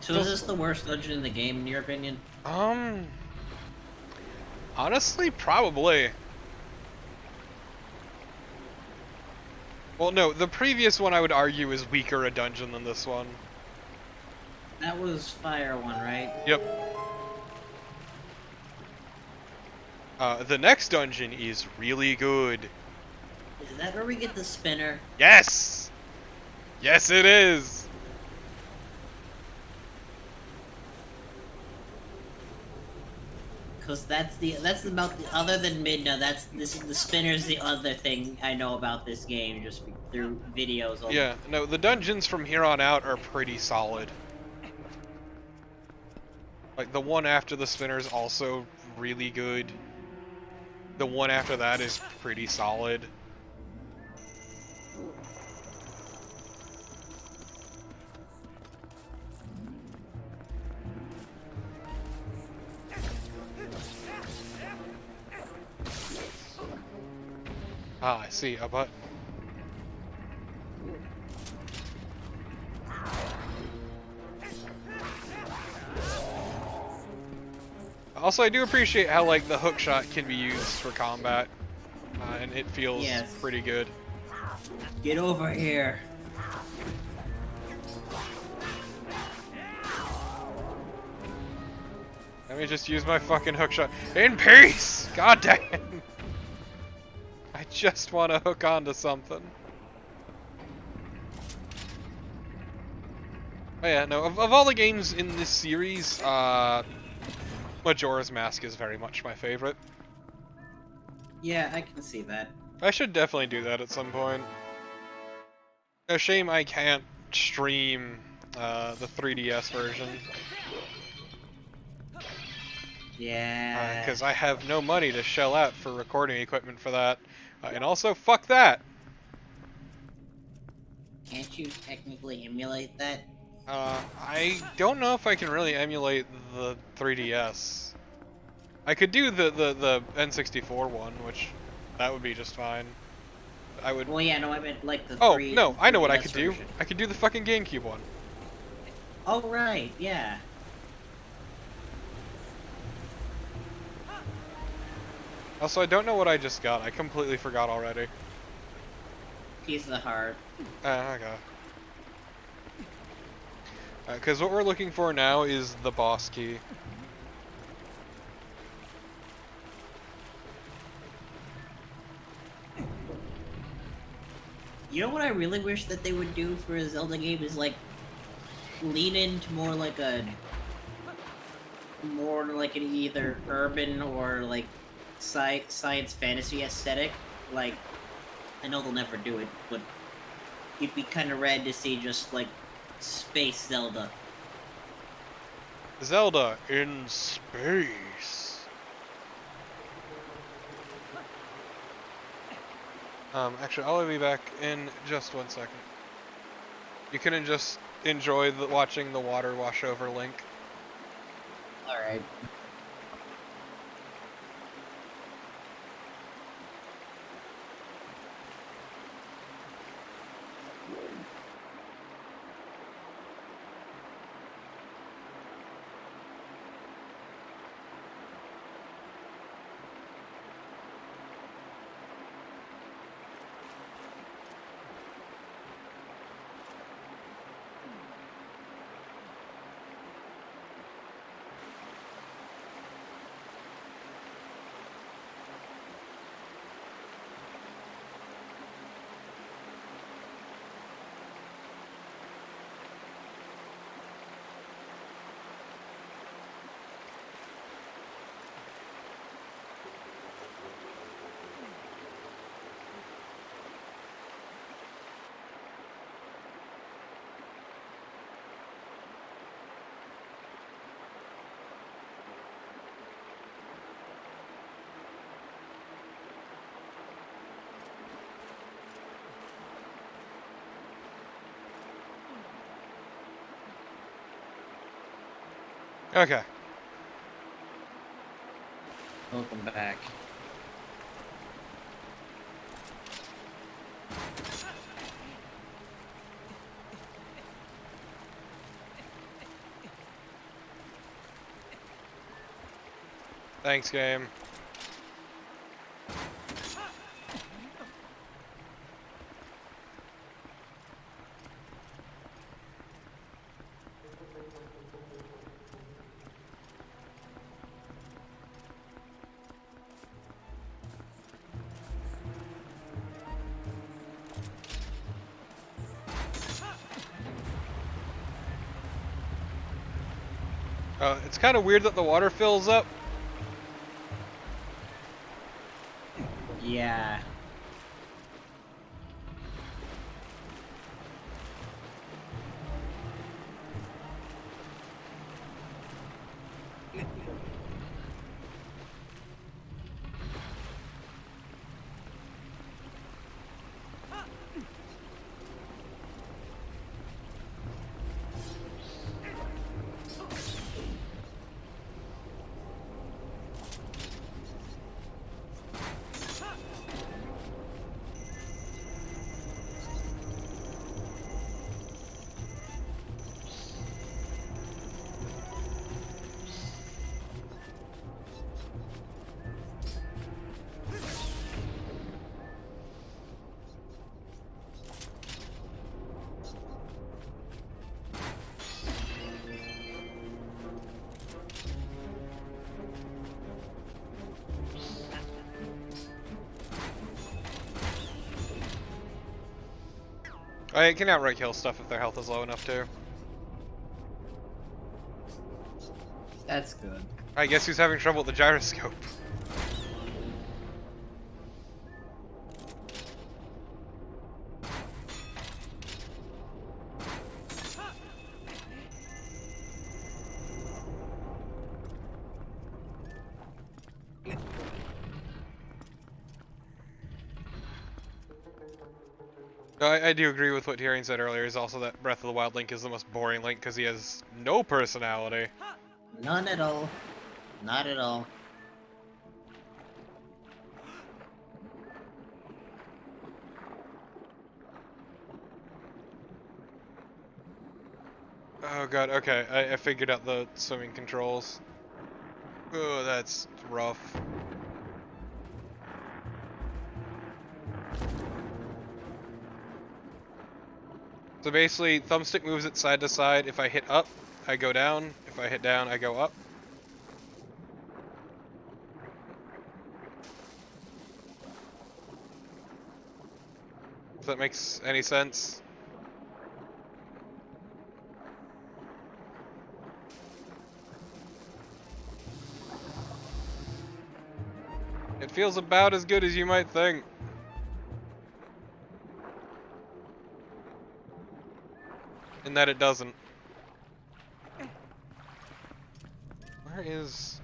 So is this the worst dungeon in the game, in your opinion? Honestly, probably. Well, no, the previous one I would argue is weaker a dungeon than this one. That was Fire one, right? Yep. The next dungeon is really good. Is that where we get the spinner? Yes! Yes, it is! Because that's about the other than Midna. The spinner's the other thing I know about this game just through videos. Yeah, no, the dungeons from here on out are pretty solid. Like, the one after the spinner's also really good. The one after that is pretty solid. Ah, I see, a button. Also, I do appreciate how, like, the hook shot can be used for combat, and it feels pretty good. Get over here. Let me just use my fucking hook shot. In peace! God damn! I just want to hook onto something. Oh yeah, no, of all the games in this series, Majora's Mask is very much my favorite. Yeah, I can see that. I should definitely do that at some point. A shame I can't stream the 3DS version. Yeah. Because I have no money to shell out for recording equipment for that. And also, fuck that! Can't you technically emulate that? I don't know if I can really emulate the 3DS. I could do the N64 one, which that would be just fine. I would. Well, yeah, no, I meant like the. Oh no, I know what I 3DS could do. version. I could do the fucking GameCube one. Oh right, yeah. Also, I don't know what I just got. I completely forgot already. Piece of the heart. Okay. Because what we're looking for now is the boss key. You know what I really wish that they would do for a Zelda game is like lean into more like more like an either urban or like science fantasy aesthetic. Like, I know they'll never do it, but it'd be kind of rad to see just like space Zelda. Zelda in space. Actually, I'll be back in just 1 second. You can just enjoy watching the water wash over Link. All right. Okay. Welcome back. Thanks, game. It's kind of weird that the water fills up. Yeah. I can outright kill stuff if their health is low enough too. That's good. I guess he's having trouble with the gyroscope. No, I do agree with what Tyrion said earlier, is also that Breath of the Wild Link is the most boring Link because he has no personality. None at all. Not at all. Oh god, okay, I figured out the swimming controls. Oh, that's rough. So basically, thumbstick moves it side to side. If I hit up, I go down. If I hit down, I go up. If that makes any sense. It feels about as good as you might think. In that it doesn't. Where is...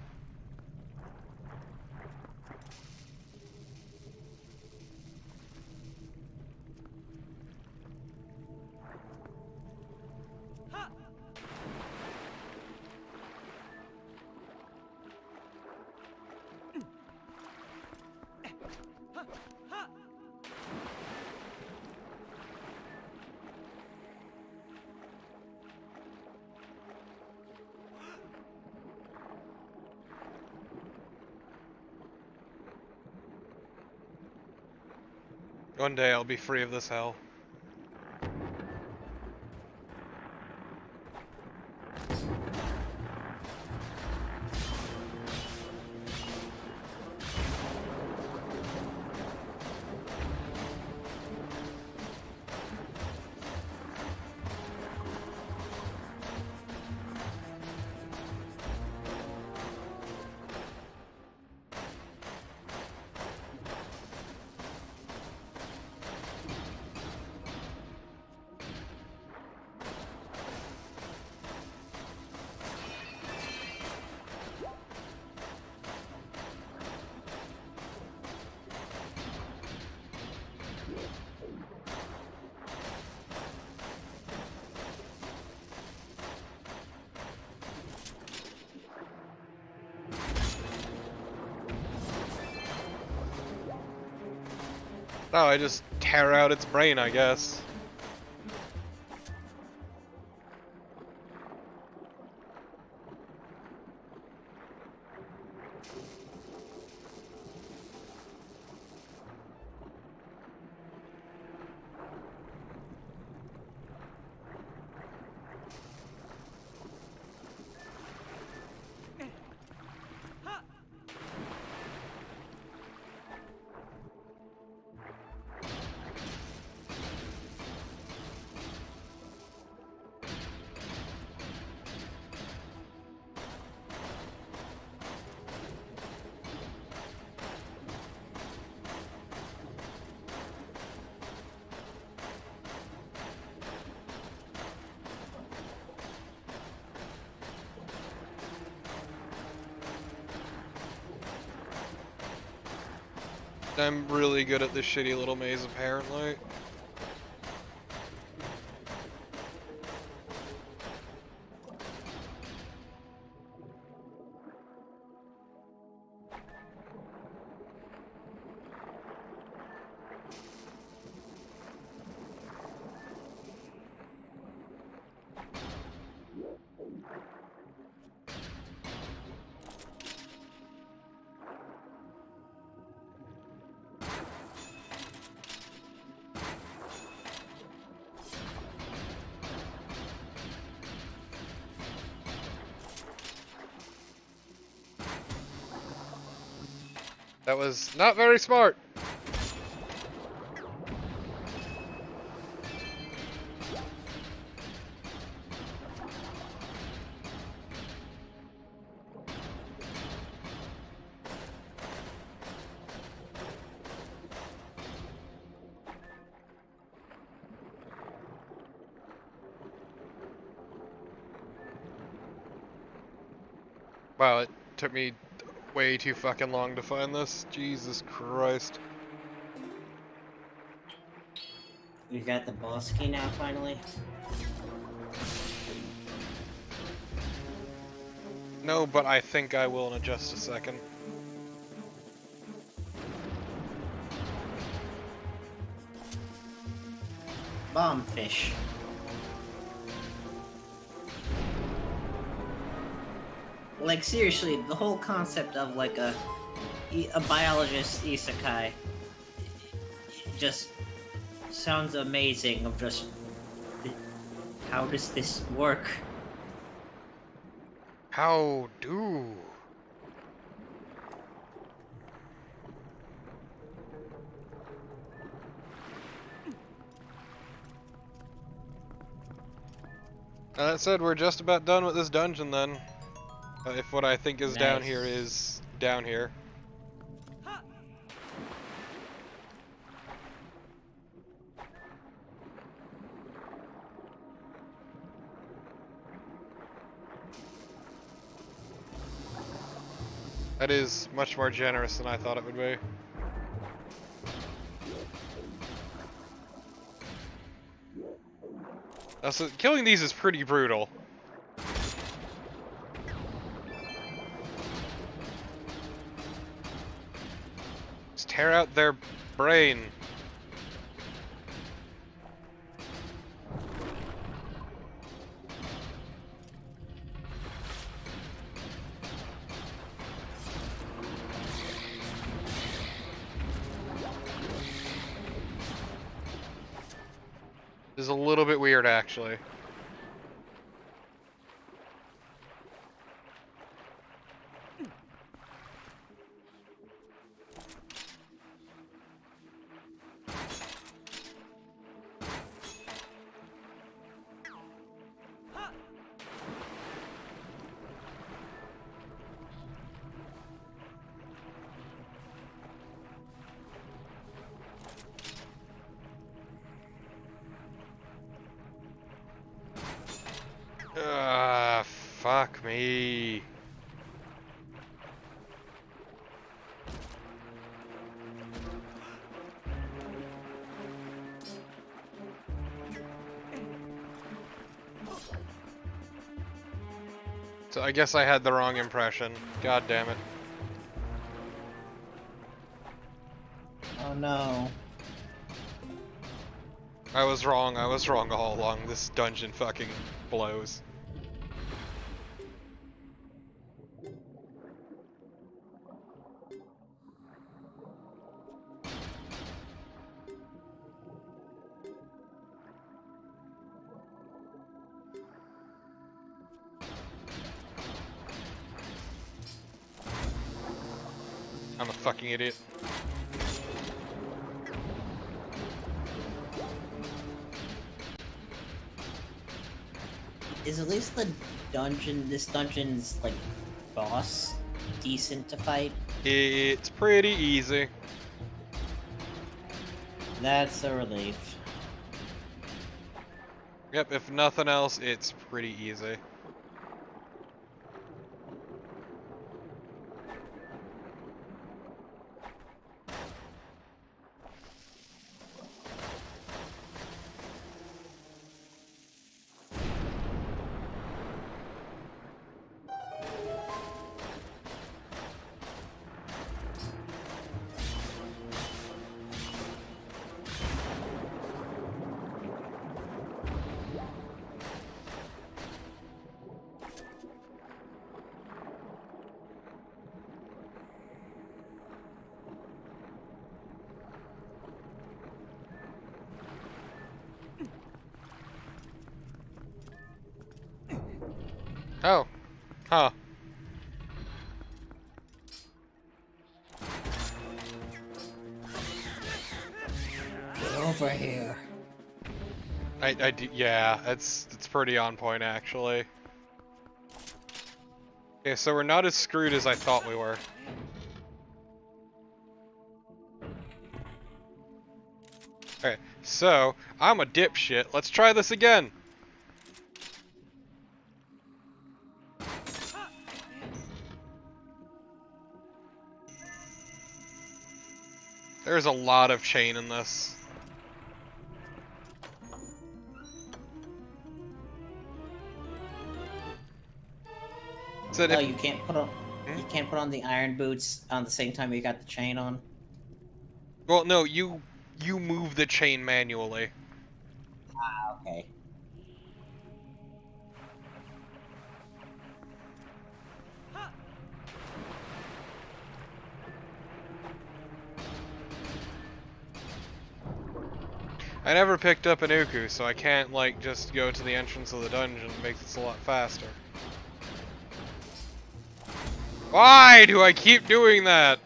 One day I'll be free of this hell. Oh, I just tear out its brain, I guess. I'm really good at this shitty little maze, apparently. That was not very smart. Wow, it took me way too fucking long to find this. Jesus Christ. We got the boss key now, finally. No, but I think I will in just a second. Bombfish. Like, seriously, the whole concept of, like, a biologist isekai just sounds amazing. Of just, how does this work? How do? That said, we're just about done with this dungeon then. If what I think is down Nice. here is down here. That is much more generous than I thought it would be. Also, killing these is pretty brutal. Just tear out their brain. This is a little bit weird, actually. Fuck me. So I guess I had the wrong impression. God damn it. Oh no. I was wrong all along. This dungeon fucking blows. I'm a fucking idiot. Is at least the dungeon, this dungeon's, like, boss decent to fight? It's pretty easy. That's a relief. Yep, if nothing else, it's pretty easy. Oh. Huh. Get over here. Yeah, it's pretty on point, actually. Okay, so we're not as screwed as I thought we were. Okay, so, I'm a dipshit. Let's try this again! There's a lot of chain in this. So Oh, you can't put on you can't put on the iron boots on the same time you got the chain on? well, no, you move the chain manually. Ah, okay. I never picked up an Uku, so I can't, like, just go to the entrance of the dungeon. It makes this a lot faster. Why do I keep doing that?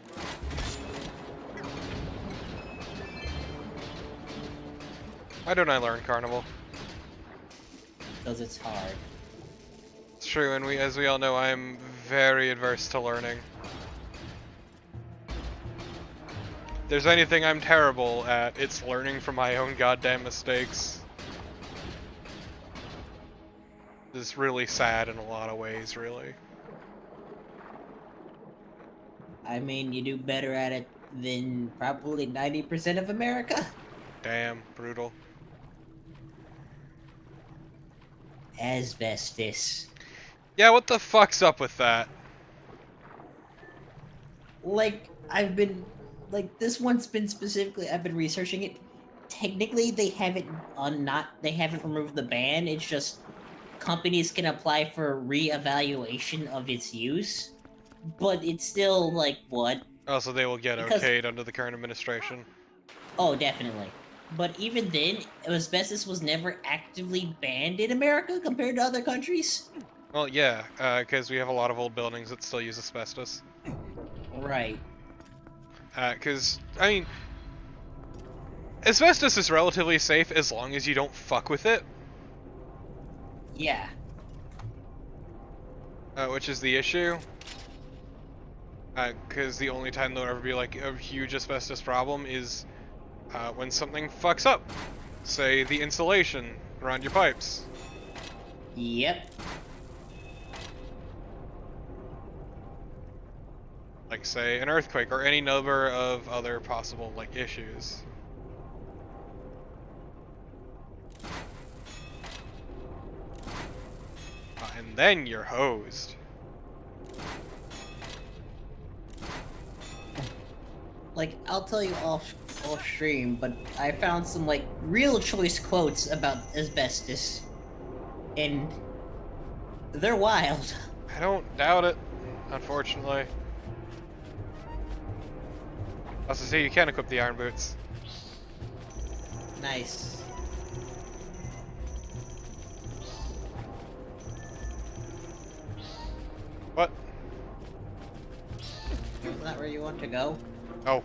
Why don't I learn Carnival? Because it's hard. It's true, and as we all know, I am very adverse to learning. there's anything I'm terrible at, it's learning from my own goddamn mistakes. It's really sad in a lot of ways, really. I mean, you do better at it than probably 90% of America. Damn, brutal. Asbestos. Yeah, what the fuck's up with that? Like, this one's been specifically, I've been researching it. Technically, they haven't they haven't removed the ban. It's just companies can apply for reevaluation of its use, but it's still like what? Oh, so they will get Because okayed under the current administration. oh, definitely. But even then, asbestos was never actively banned in America compared to other countries. Well, yeah, because we have a lot of old buildings that still use asbestos. Right. Because, I mean, asbestos is relatively safe as long as you don't fuck with it. Yeah. Which is the issue. Because the only time there'll ever be like a huge asbestos problem is when something fucks up. Say the insulation around your pipes. Yep. Like say an earthquake or any number of other possible like issues. And then you're hosed. Like, I'll tell you off stream, but I found some like real choice quotes about asbestos, and they're wild. I don't doubt it, unfortunately. Also, say you can equip the iron boots. Nice. What? Isn't that where you want to go? Oh.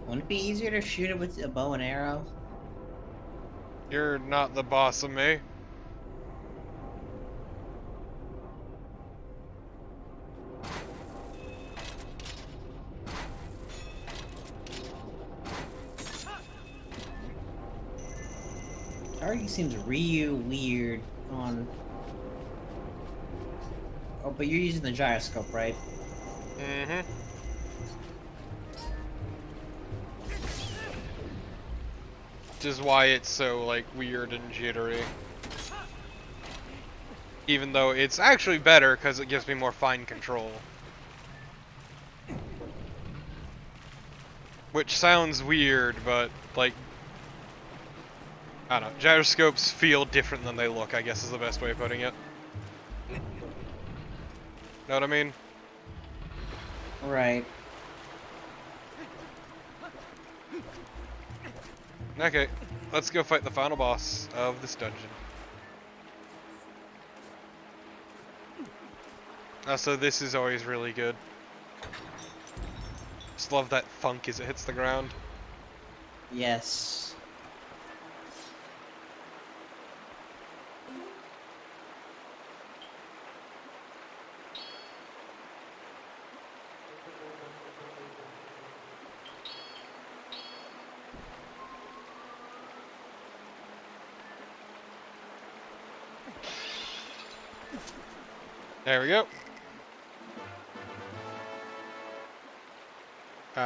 Wouldn't it be easier to shoot it with a bow and arrow? You're not the boss of me. Target seems real weird on... Oh, but you're using the gyroscope, right? Mm-hmm. Which is why it's so, like, weird and jittery. Even though it's actually better because it gives me more fine control. Which sounds weird, but, like, I don't know. Gyroscopes feel different than they look, I guess is the best way of putting it. Know what I mean? Right. Okay, let's go fight the final boss of this dungeon. So this is always really good. Just love that funk as it hits the ground. Yes. There we go.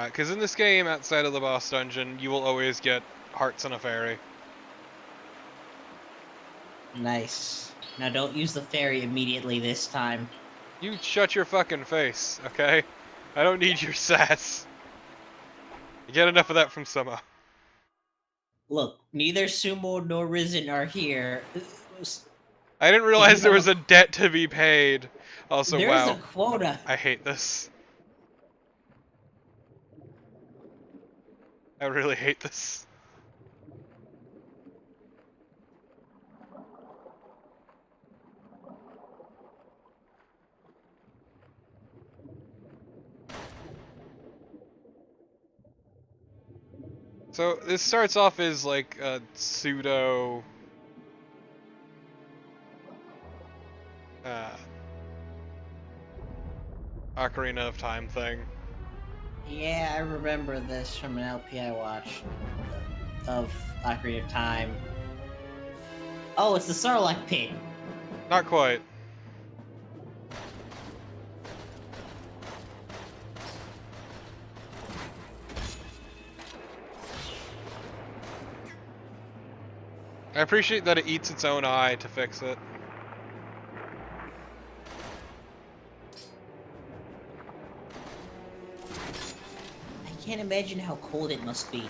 Because in this game, outside of the boss dungeon, you will always get hearts and a fairy. Nice. Now don't use the fairy immediately this time. You shut your fucking face, okay? I don't need your sass. You get enough of that from Summo. Look, neither Sumo nor Risen are here. I didn't realize there was a debt to be paid. Also, There's a wow, quota. I hate this. I really hate this. So this starts off as like a pseudo uh, Ocarina of Time thing. Yeah, I remember this from an LP I watched of Ocarina of Time. Oh, it's the Sarlacc pit. Not quite. I appreciate that it eats its own eye to fix it. I can't imagine how cold it must be.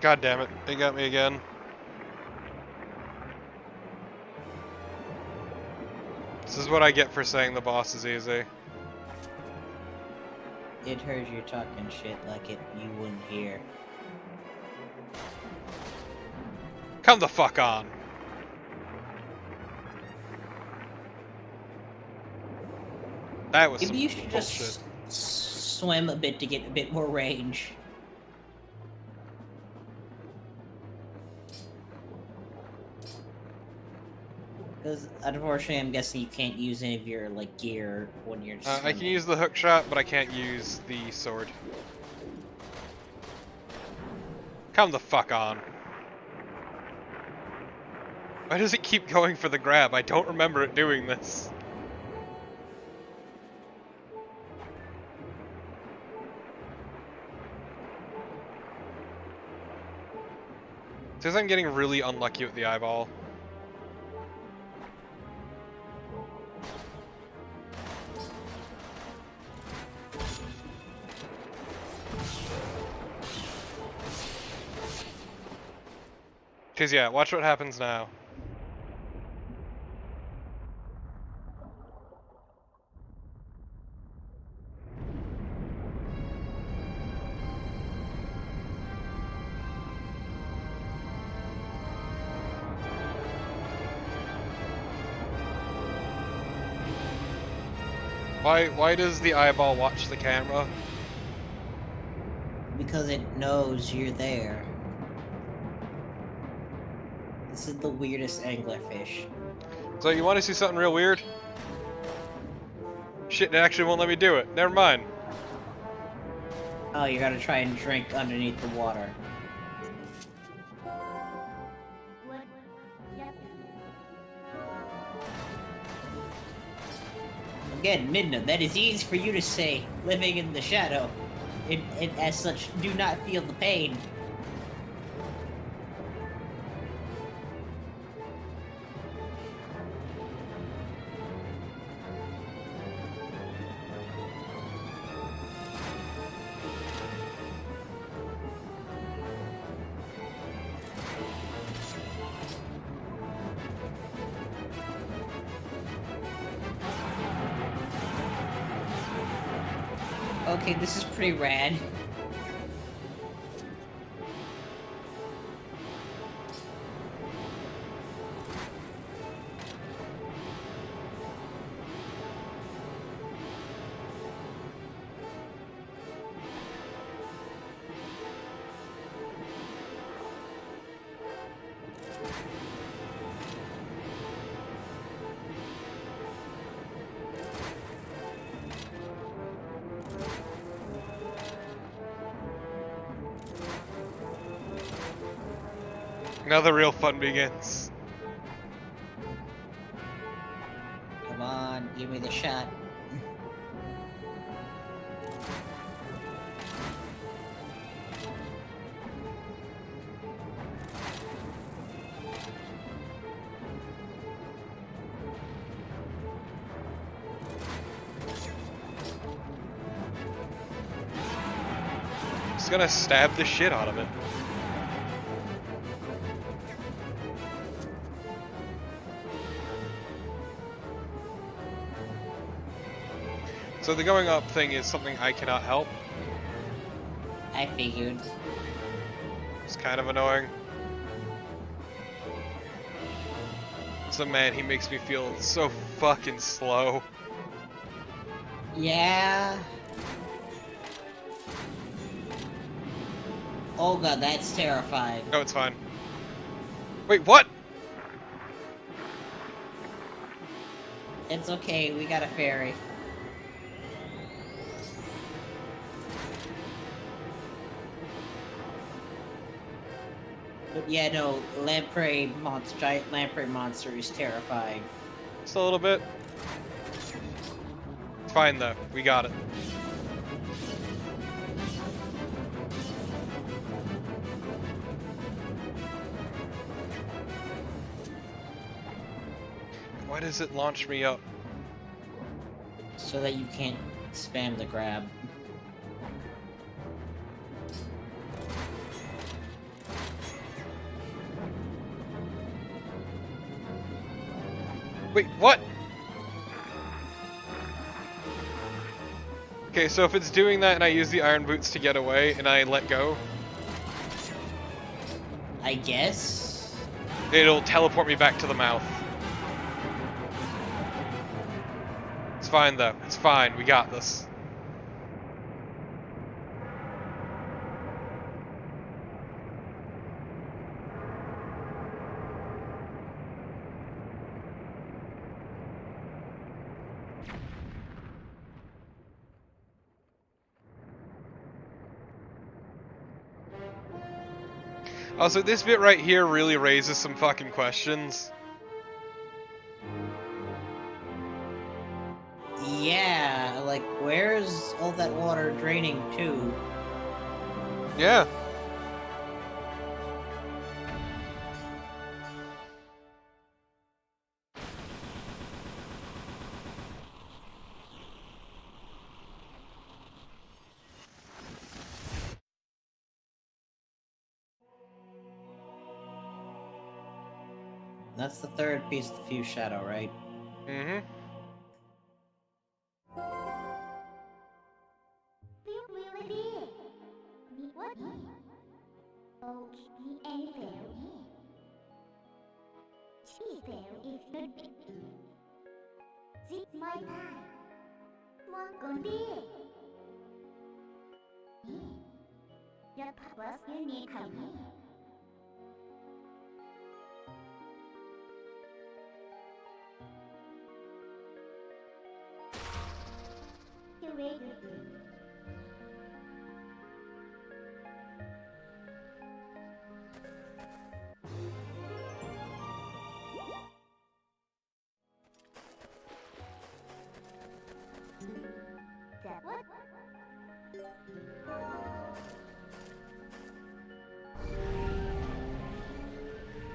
God damn it, they got me again. This is what I get for saying the boss is easy. It heard you talking shit like you wouldn't hear. Come the fuck on. That was Maybe some you should bullshit. just swim a bit to get a bit more range. Because unfortunately, I'm guessing you can't use any of your like gear when you're. I can swimming. use the hook shot, but I can't use the sword. Come the fuck on. Why does it keep going for the grab? I don't remember it doing this. It says I'm getting really unlucky with the eyeball. Cause yeah, watch what happens now. Why does the eyeball watch the camera? Because it knows you're there. This is the weirdest anglerfish. So you want to see something real weird? Shit, it actually won't let me do it. Never mind. Oh, you gotta try and drink underneath the water. What? Yep. Again, Midna, that is easy for you to say, living in the shadow. It as such, do not feel the pain. Okay, this is pretty rad. Now the real fun begins. Give me the shot. Just gonna stab the shit out of it. So the going up thing is something I cannot help. I figured. It's kind of annoying. So man, he makes me feel so fucking slow. Yeah. Oh god, that's terrifying. No, it's fine. Wait, what? It's okay, we got a fairy. But yeah, no, lamprey monster, giant lamprey monster is terrifying. Just a little bit. It's fine though. We got it. Why does it launch me up? So that you can't spam the grab. Wait, what? Okay, so if it's doing that and I use the iron boots to get away and I let go, I guess? it'll teleport me back to the mouth. It's fine though. It's fine. We got this. Also, this bit right here really raises some fucking questions. Yeah, like, where's all that water draining to? Yeah. That's the third piece of the fuse shadow, right? Mm-hmm.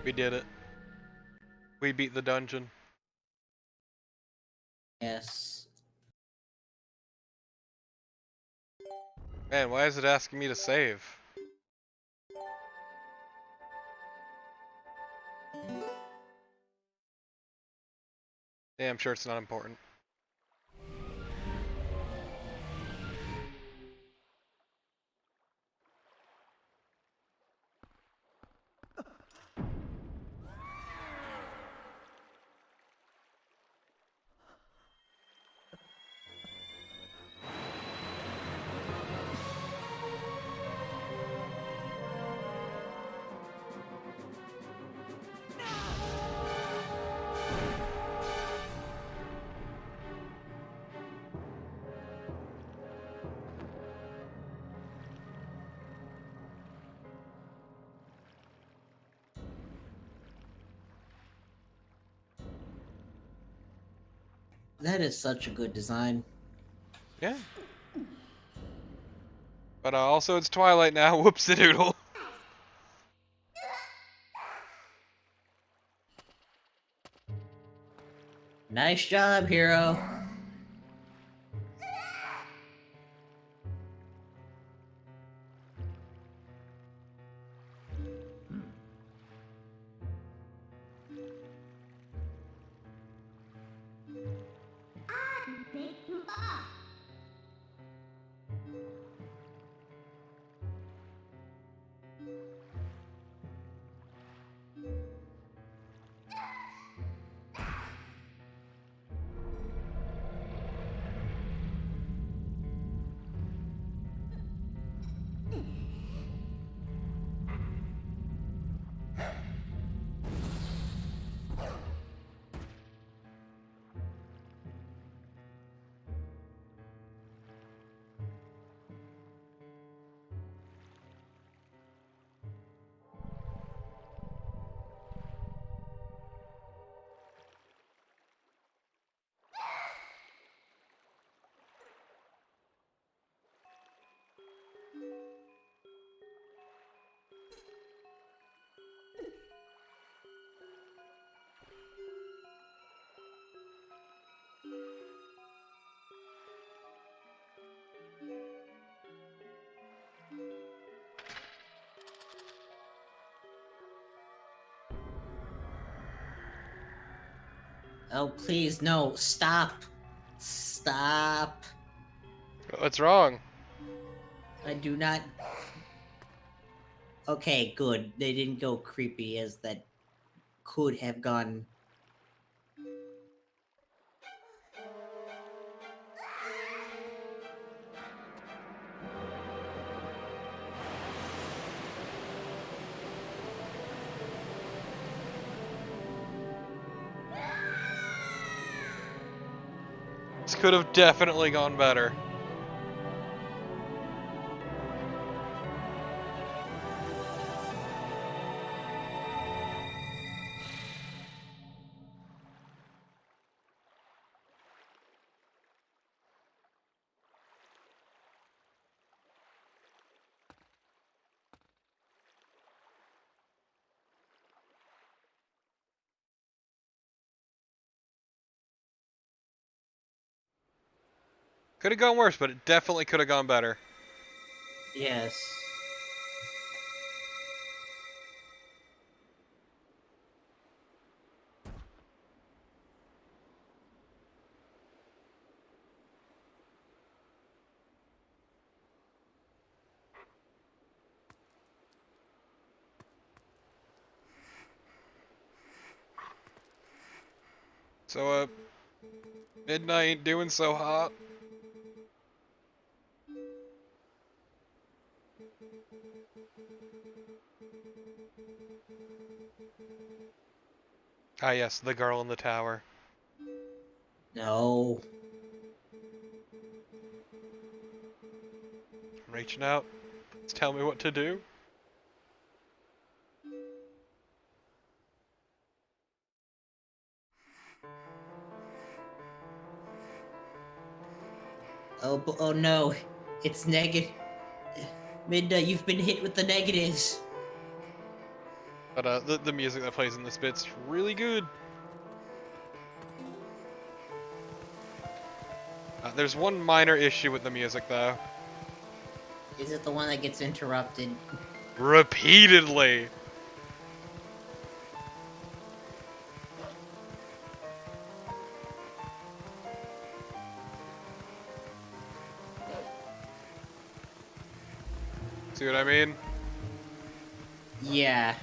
We did it. We beat the dungeon. Yes. Man, why is it asking me to save? Yeah, I'm sure it's not important. That is such a good design. Yeah. But also it's Twilight now. Whoops-a-doodle. Nice job, hero. Take too long. Oh, please, no. Stop. Stop. What's wrong? I do not... Okay, good. They didn't go creepy as that could have gone. This could have definitely gone better. Could have gone worse, but it definitely could have gone better. Yes. So, midnight doing so hot. Ah, yes, the girl in the tower. No. Reaching out. Tell me what to do. Oh no. It's negative. Midna, you've been hit with the negatives. But the music that plays in this bit's really good. There's one minor issue with the music though. Is it the one that gets interrupted? Repeatedly. See what I mean? Yeah.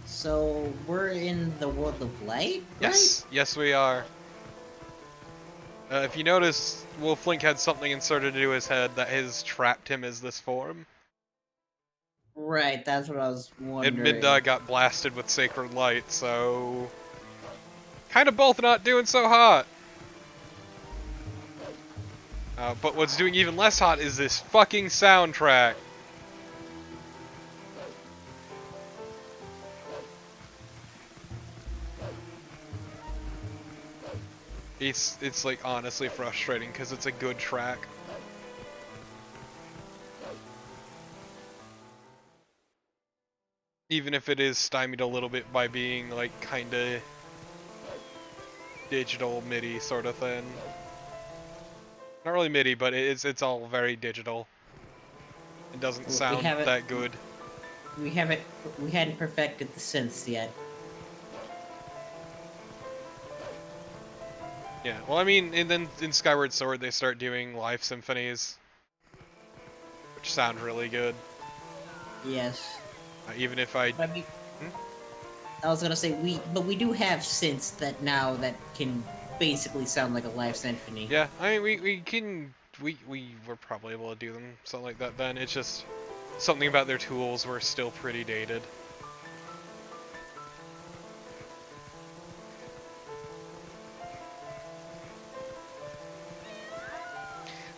So, we're in the world of light, Yes, yes we are. If you notice, Wolf Link had something inserted into his head that has trapped him as this form. Right, that's what I was And wondering. Midna got blasted with Sacred Light, so... kind of both not doing so hot. But what's doing even less hot is this fucking soundtrack. It's like honestly frustrating because it's a good track. Even if it is stymied a little bit by being like kinda digital MIDI sort of thing. Not really MIDI, but it's all very digital. It doesn't We sound haven't that good. we haven't we hadn't perfected the synths yet. Yeah, well, I mean, and then in Skyward Sword they start doing live symphonies, which sound really good. Yes. Even if I, But I mean, Hmm? I was gonna say we do have synths that now that can basically sound like a live symphony. yeah, I mean, we were probably able to do them something like that then. It's just something about their tools were still pretty dated.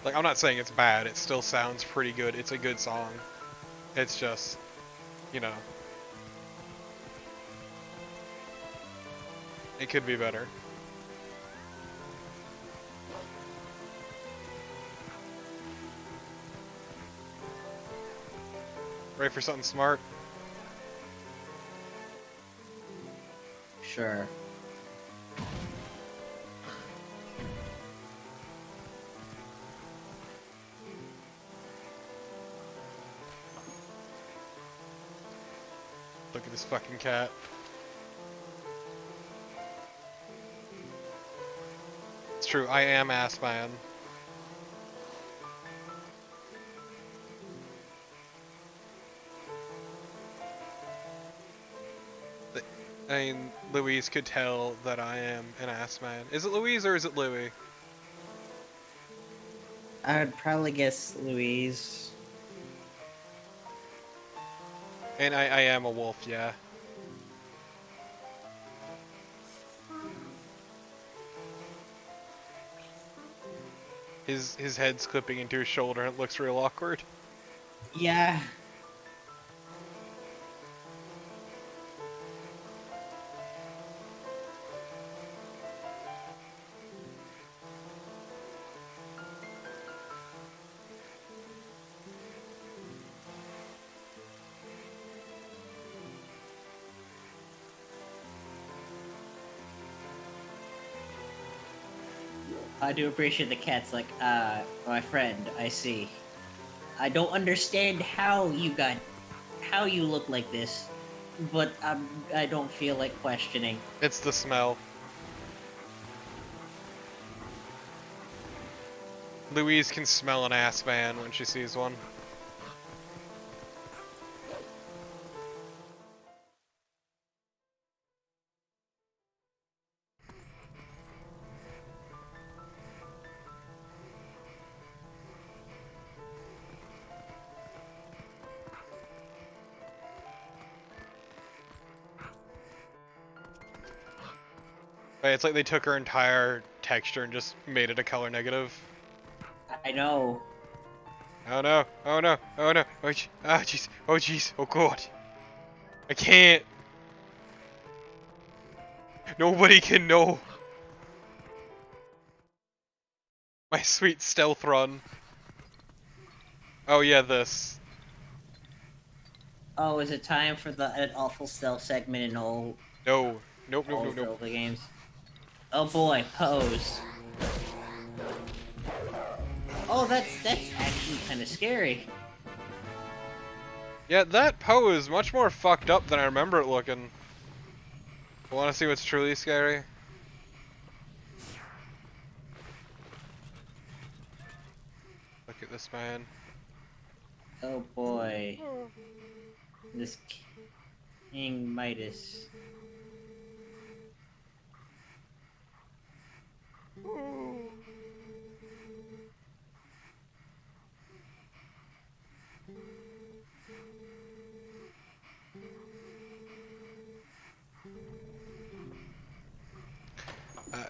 Like, I'm not saying it's bad, it still sounds pretty good, it's a good song. It's just, you know, it could be better. Ready for something smart? Sure. Look at this fucking cat. It's true, I am Ass Man. I mean, Louise could tell that I am an ass man. Is it Louise or is it Louie? I would probably guess Louise. And I am a wolf, yeah. His head's clipping into his shoulder and it looks real awkward. Yeah. I do appreciate the cat's like, my friend, I see. I don't understand how you look like this, but I don't feel like questioning. It's the smell. Louise can smell an ass man when she sees one. Right, it's like they took her entire texture and just made it a color negative. I know. Oh no, oh no, oh no, oh jeez, oh jeez, oh god. I can't. Nobody can know. My sweet stealth run. Oh yeah, this. Oh, is it time for an awful stealth segment in all No. Nope, nope, all nope, nope. Zelda games? Oh boy, pose. Oh, that's actually kind of scary. Yeah, that Poe is much more fucked up than I remember it looking. Want to see what's truly scary? Look at this man. Oh boy. This King Midas.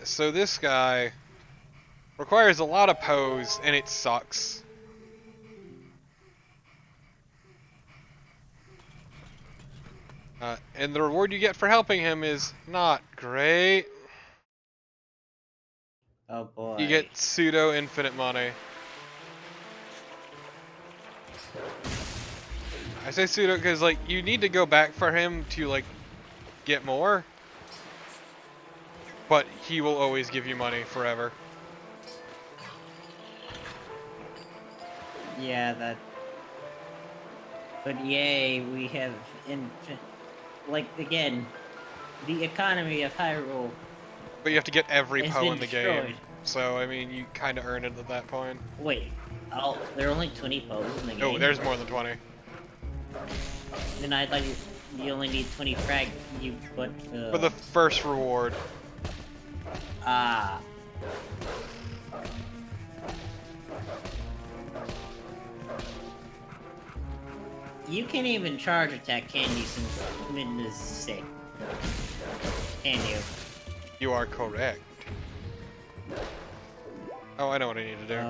So this guy requires a lot of pose, and it sucks. And the reward you get for helping him is not great. Oh boy. You get pseudo infinite money. I say pseudo because like you need to go back for him to like get more, but he will always give you money forever. Yeah, that. But yay, we have like again, the economy of Hyrule But you have to get every has Poe been in the destroyed. game. So, I mean, you kind of earn it at that point. Wait, oh, there are only 20 Poes in the game? Oh, there's more than 20. Then I thought you only need 20 frag, but... For the first reward. Ah. You can't even charge attack, can you, since Midna is sick? Can you? You are correct. Oh, I know what I need to do.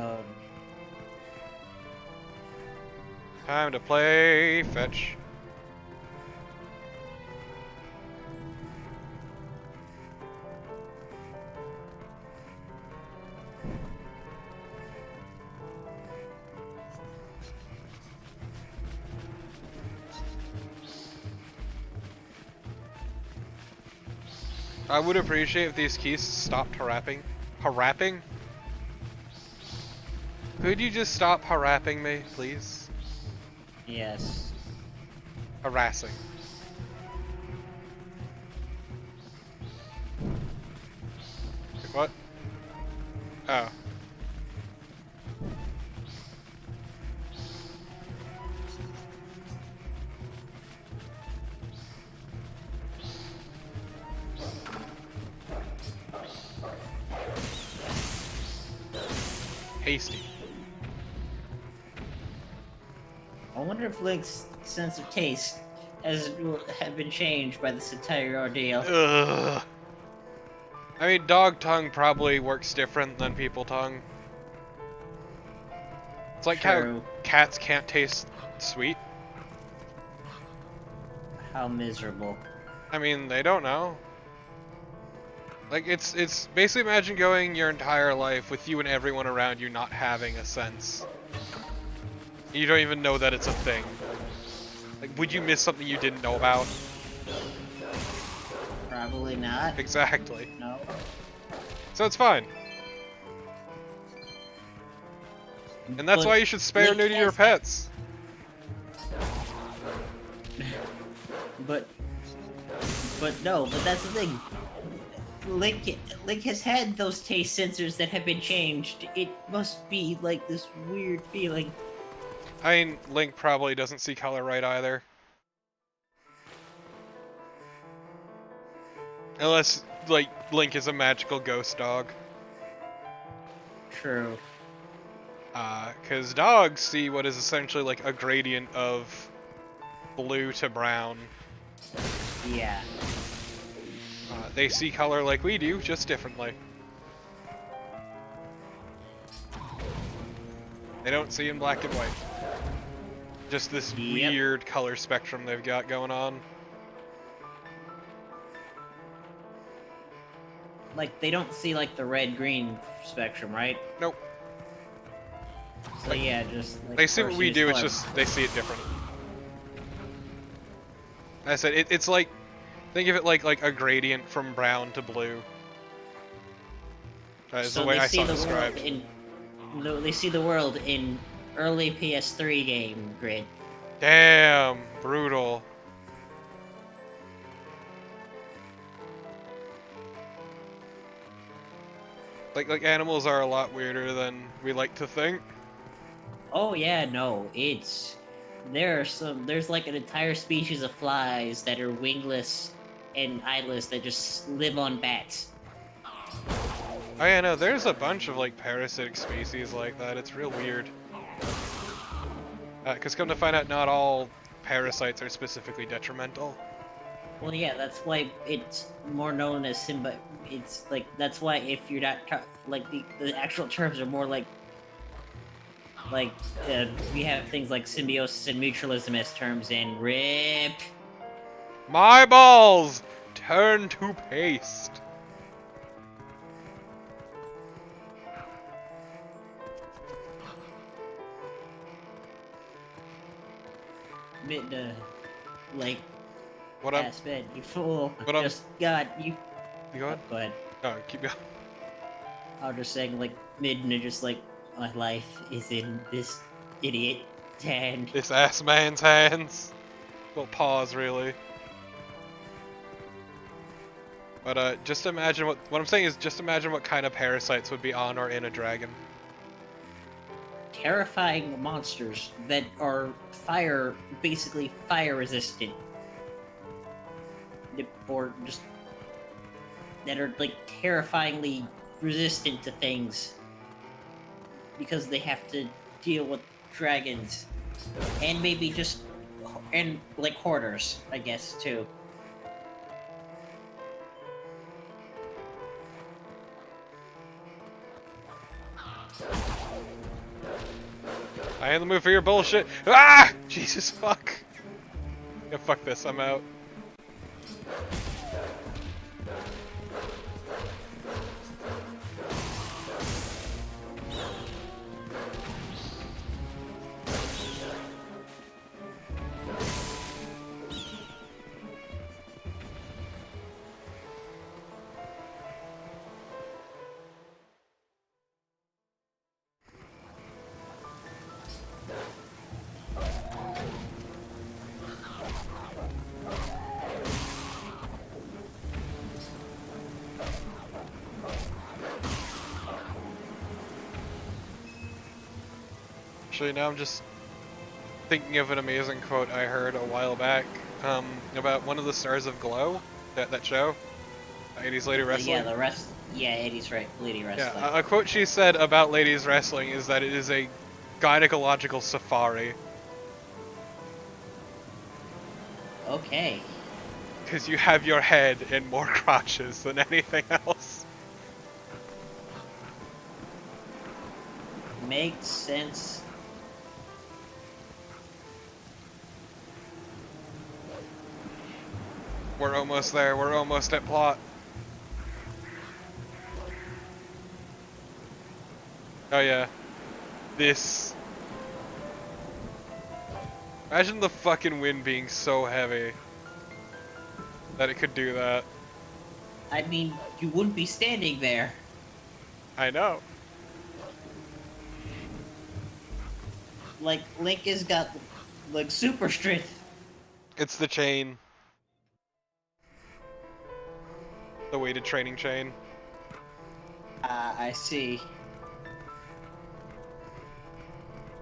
Time to play fetch. I would appreciate if these keys stopped harapping. Harapping? Could you just stop harapping me, please? Yes. Harassing. Like what? Oh. Hasty. I wonder if Link's sense of taste have been changed by this entire ordeal. Ugh. I mean, dog tongue probably works different than people tongue. It's like True. how cats can't taste sweet. How miserable. I mean, they don't know. Like, it's basically imagine going your entire life with you and everyone around you not having a sense. You don't even know that it's a thing. Like, would you miss something you didn't know about? Probably not. Exactly. No. So it's fine. And that's But why you should spare Link new to your has- pets. But no, but that's the thing. Link has had those taste sensors that have been changed. It must be like this weird feeling. I mean, Link probably doesn't see color right either. Unless, like, Link is a magical ghost dog. True. 'Cause dogs see what is essentially like a gradient of blue to brown. Yeah. They see color like we do, just differently. They don't see in black and white. Just this Yep. weird color spectrum they've got going on. Like, they don't see, like, the red-green spectrum, right? Nope. So, yeah, just... Like, They see what we Perseus do, it's color. just they see it different. I said, it's like, think of it like a gradient from brown to blue. That is So the way they I see saw it the described. world they see the world in early PS3 game grid. Damn, brutal. Like animals are a lot weirder than we like to think. Oh yeah, no, there's like an entire species of flies that are wingless and eyeless that just live on bats. Oh yeah, no, there's a bunch of like parasitic species like that. It's real weird. Cause come to find out, not all parasites are specifically detrimental. Well, yeah, that's why it's more known as it's like that's why if you're not like the actual terms are more like we have things like symbiosis and mutualism as terms in RIP. My balls turn to paste. meant to, like, What I'm ass man, you fool. What I'm- Just, God, you... you go ahead? Go ahead. Oh, keep going. I was just saying, like, Midna just like, my life is in this idiot's hand. This ass man's hands. Well, paws, really. But just imagine what I'm saying is just imagine what kind of parasites would be on or in a dragon. Terrifying monsters that are basically fire resistant. Or just, that are, like, terrifyingly resistant to things. Because they have to deal with dragons. And maybe just, and, like, hoarders, I guess, too. I am in the mood for your bullshit. Ah! Jesus fuck. Yeah, fuck this, I'm out. Actually, now I'm just thinking of an amazing quote I heard a while back about one of the stars of Glow, that show, 80s Lady Wrestling. Yeah, 80s Lady Wrestling. Yeah, a quote she said about ladies wrestling is that it is a gynecological safari. Okay. Because you have your head in more crotches than anything else. Makes sense. We're almost there, we're almost at plot. Oh yeah. This. Imagine the fucking wind being so heavy that it could do that. I mean, you wouldn't be standing there. I know. Like, Link has got, like, super strength. It's the chain. The weighted training chain. I see.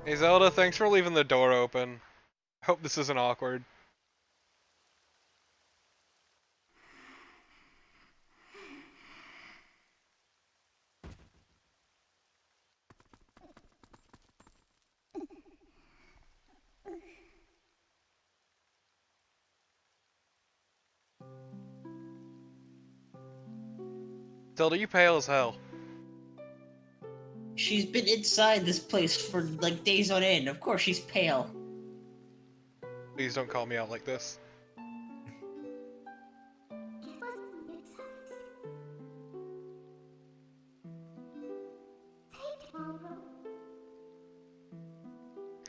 Hey Zelda, thanks for leaving the door open. I hope this isn't awkward. Zelda, you pale as hell. She's been inside this place for, like, days on end. Of course she's pale. Please don't call me out like this. It wasn't exhausting. Take tomorrow.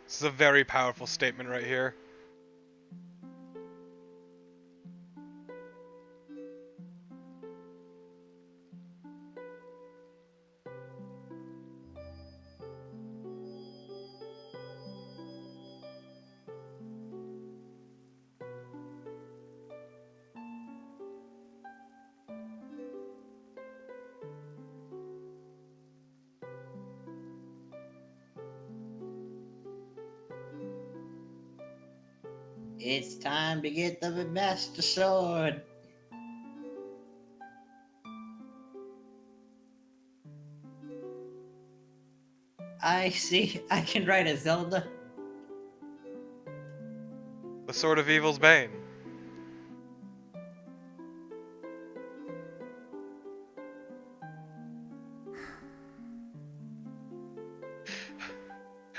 This is a very powerful statement right here. It's time to get the Master Sword. I see. I can write a Zelda. The Sword of Evil's Bane.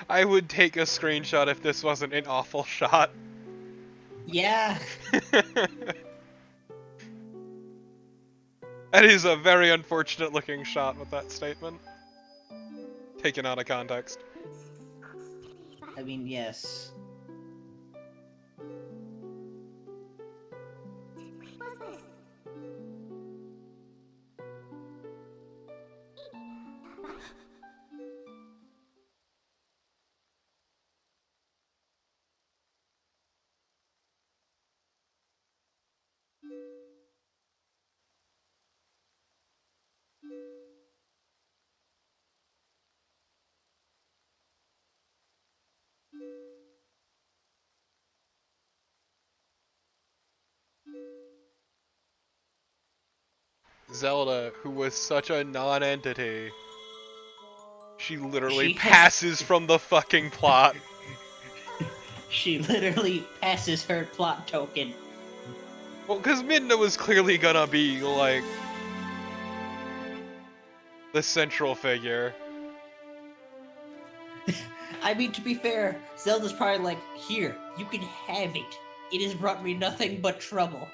I would take a screenshot if this wasn't an awful shot. Yeah. That is a very unfortunate looking shot with that statement. Taken out of context. I mean, yes. Zelda, who was such a non-entity, she literally She has- passes from the fucking plot. She literally passes her plot token. Well, because Midna was clearly gonna be, like, the central figure. I mean, to be fair, Zelda's probably like, here, you can have it. It has brought me nothing but trouble.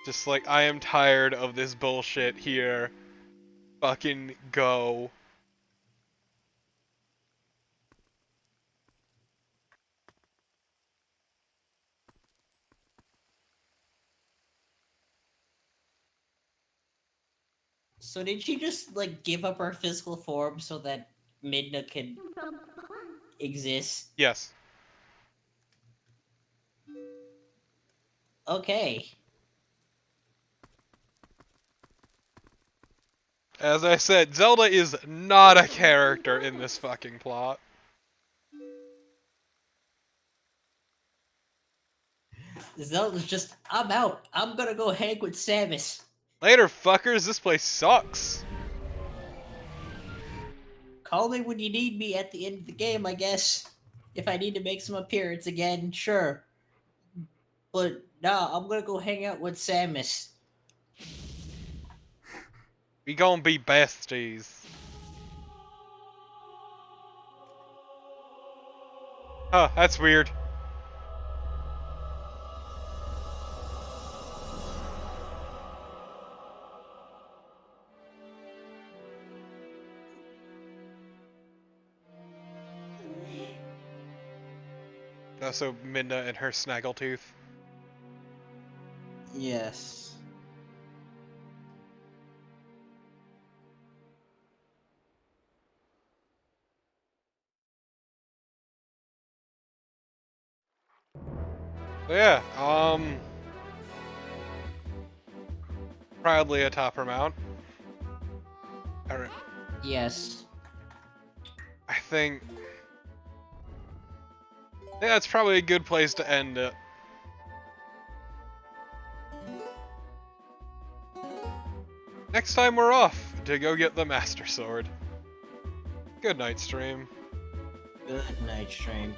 Just like, I am tired of this bullshit here. Fucking go. So did she just, like, give up her physical form so that Midna could exist? Yes. Okay. As I said, Zelda is not a character in this fucking plot. Zelda's just, I'm out. I'm gonna go hang with Samus. Later, fuckers, this place sucks. Call me when you need me at the end of the game, I guess. If I need to make some appearance again, sure. But nah, I'm gonna go hang out with Samus. We gonna be besties. Huh, that's weird. Also, Midna and her snaggletooth. Yes. So yeah, proudly atop her mount. Alright, Yes. I think that's probably a good place to end it. Next time we're off to go get the Master Sword. Good night, stream. Good night, stream.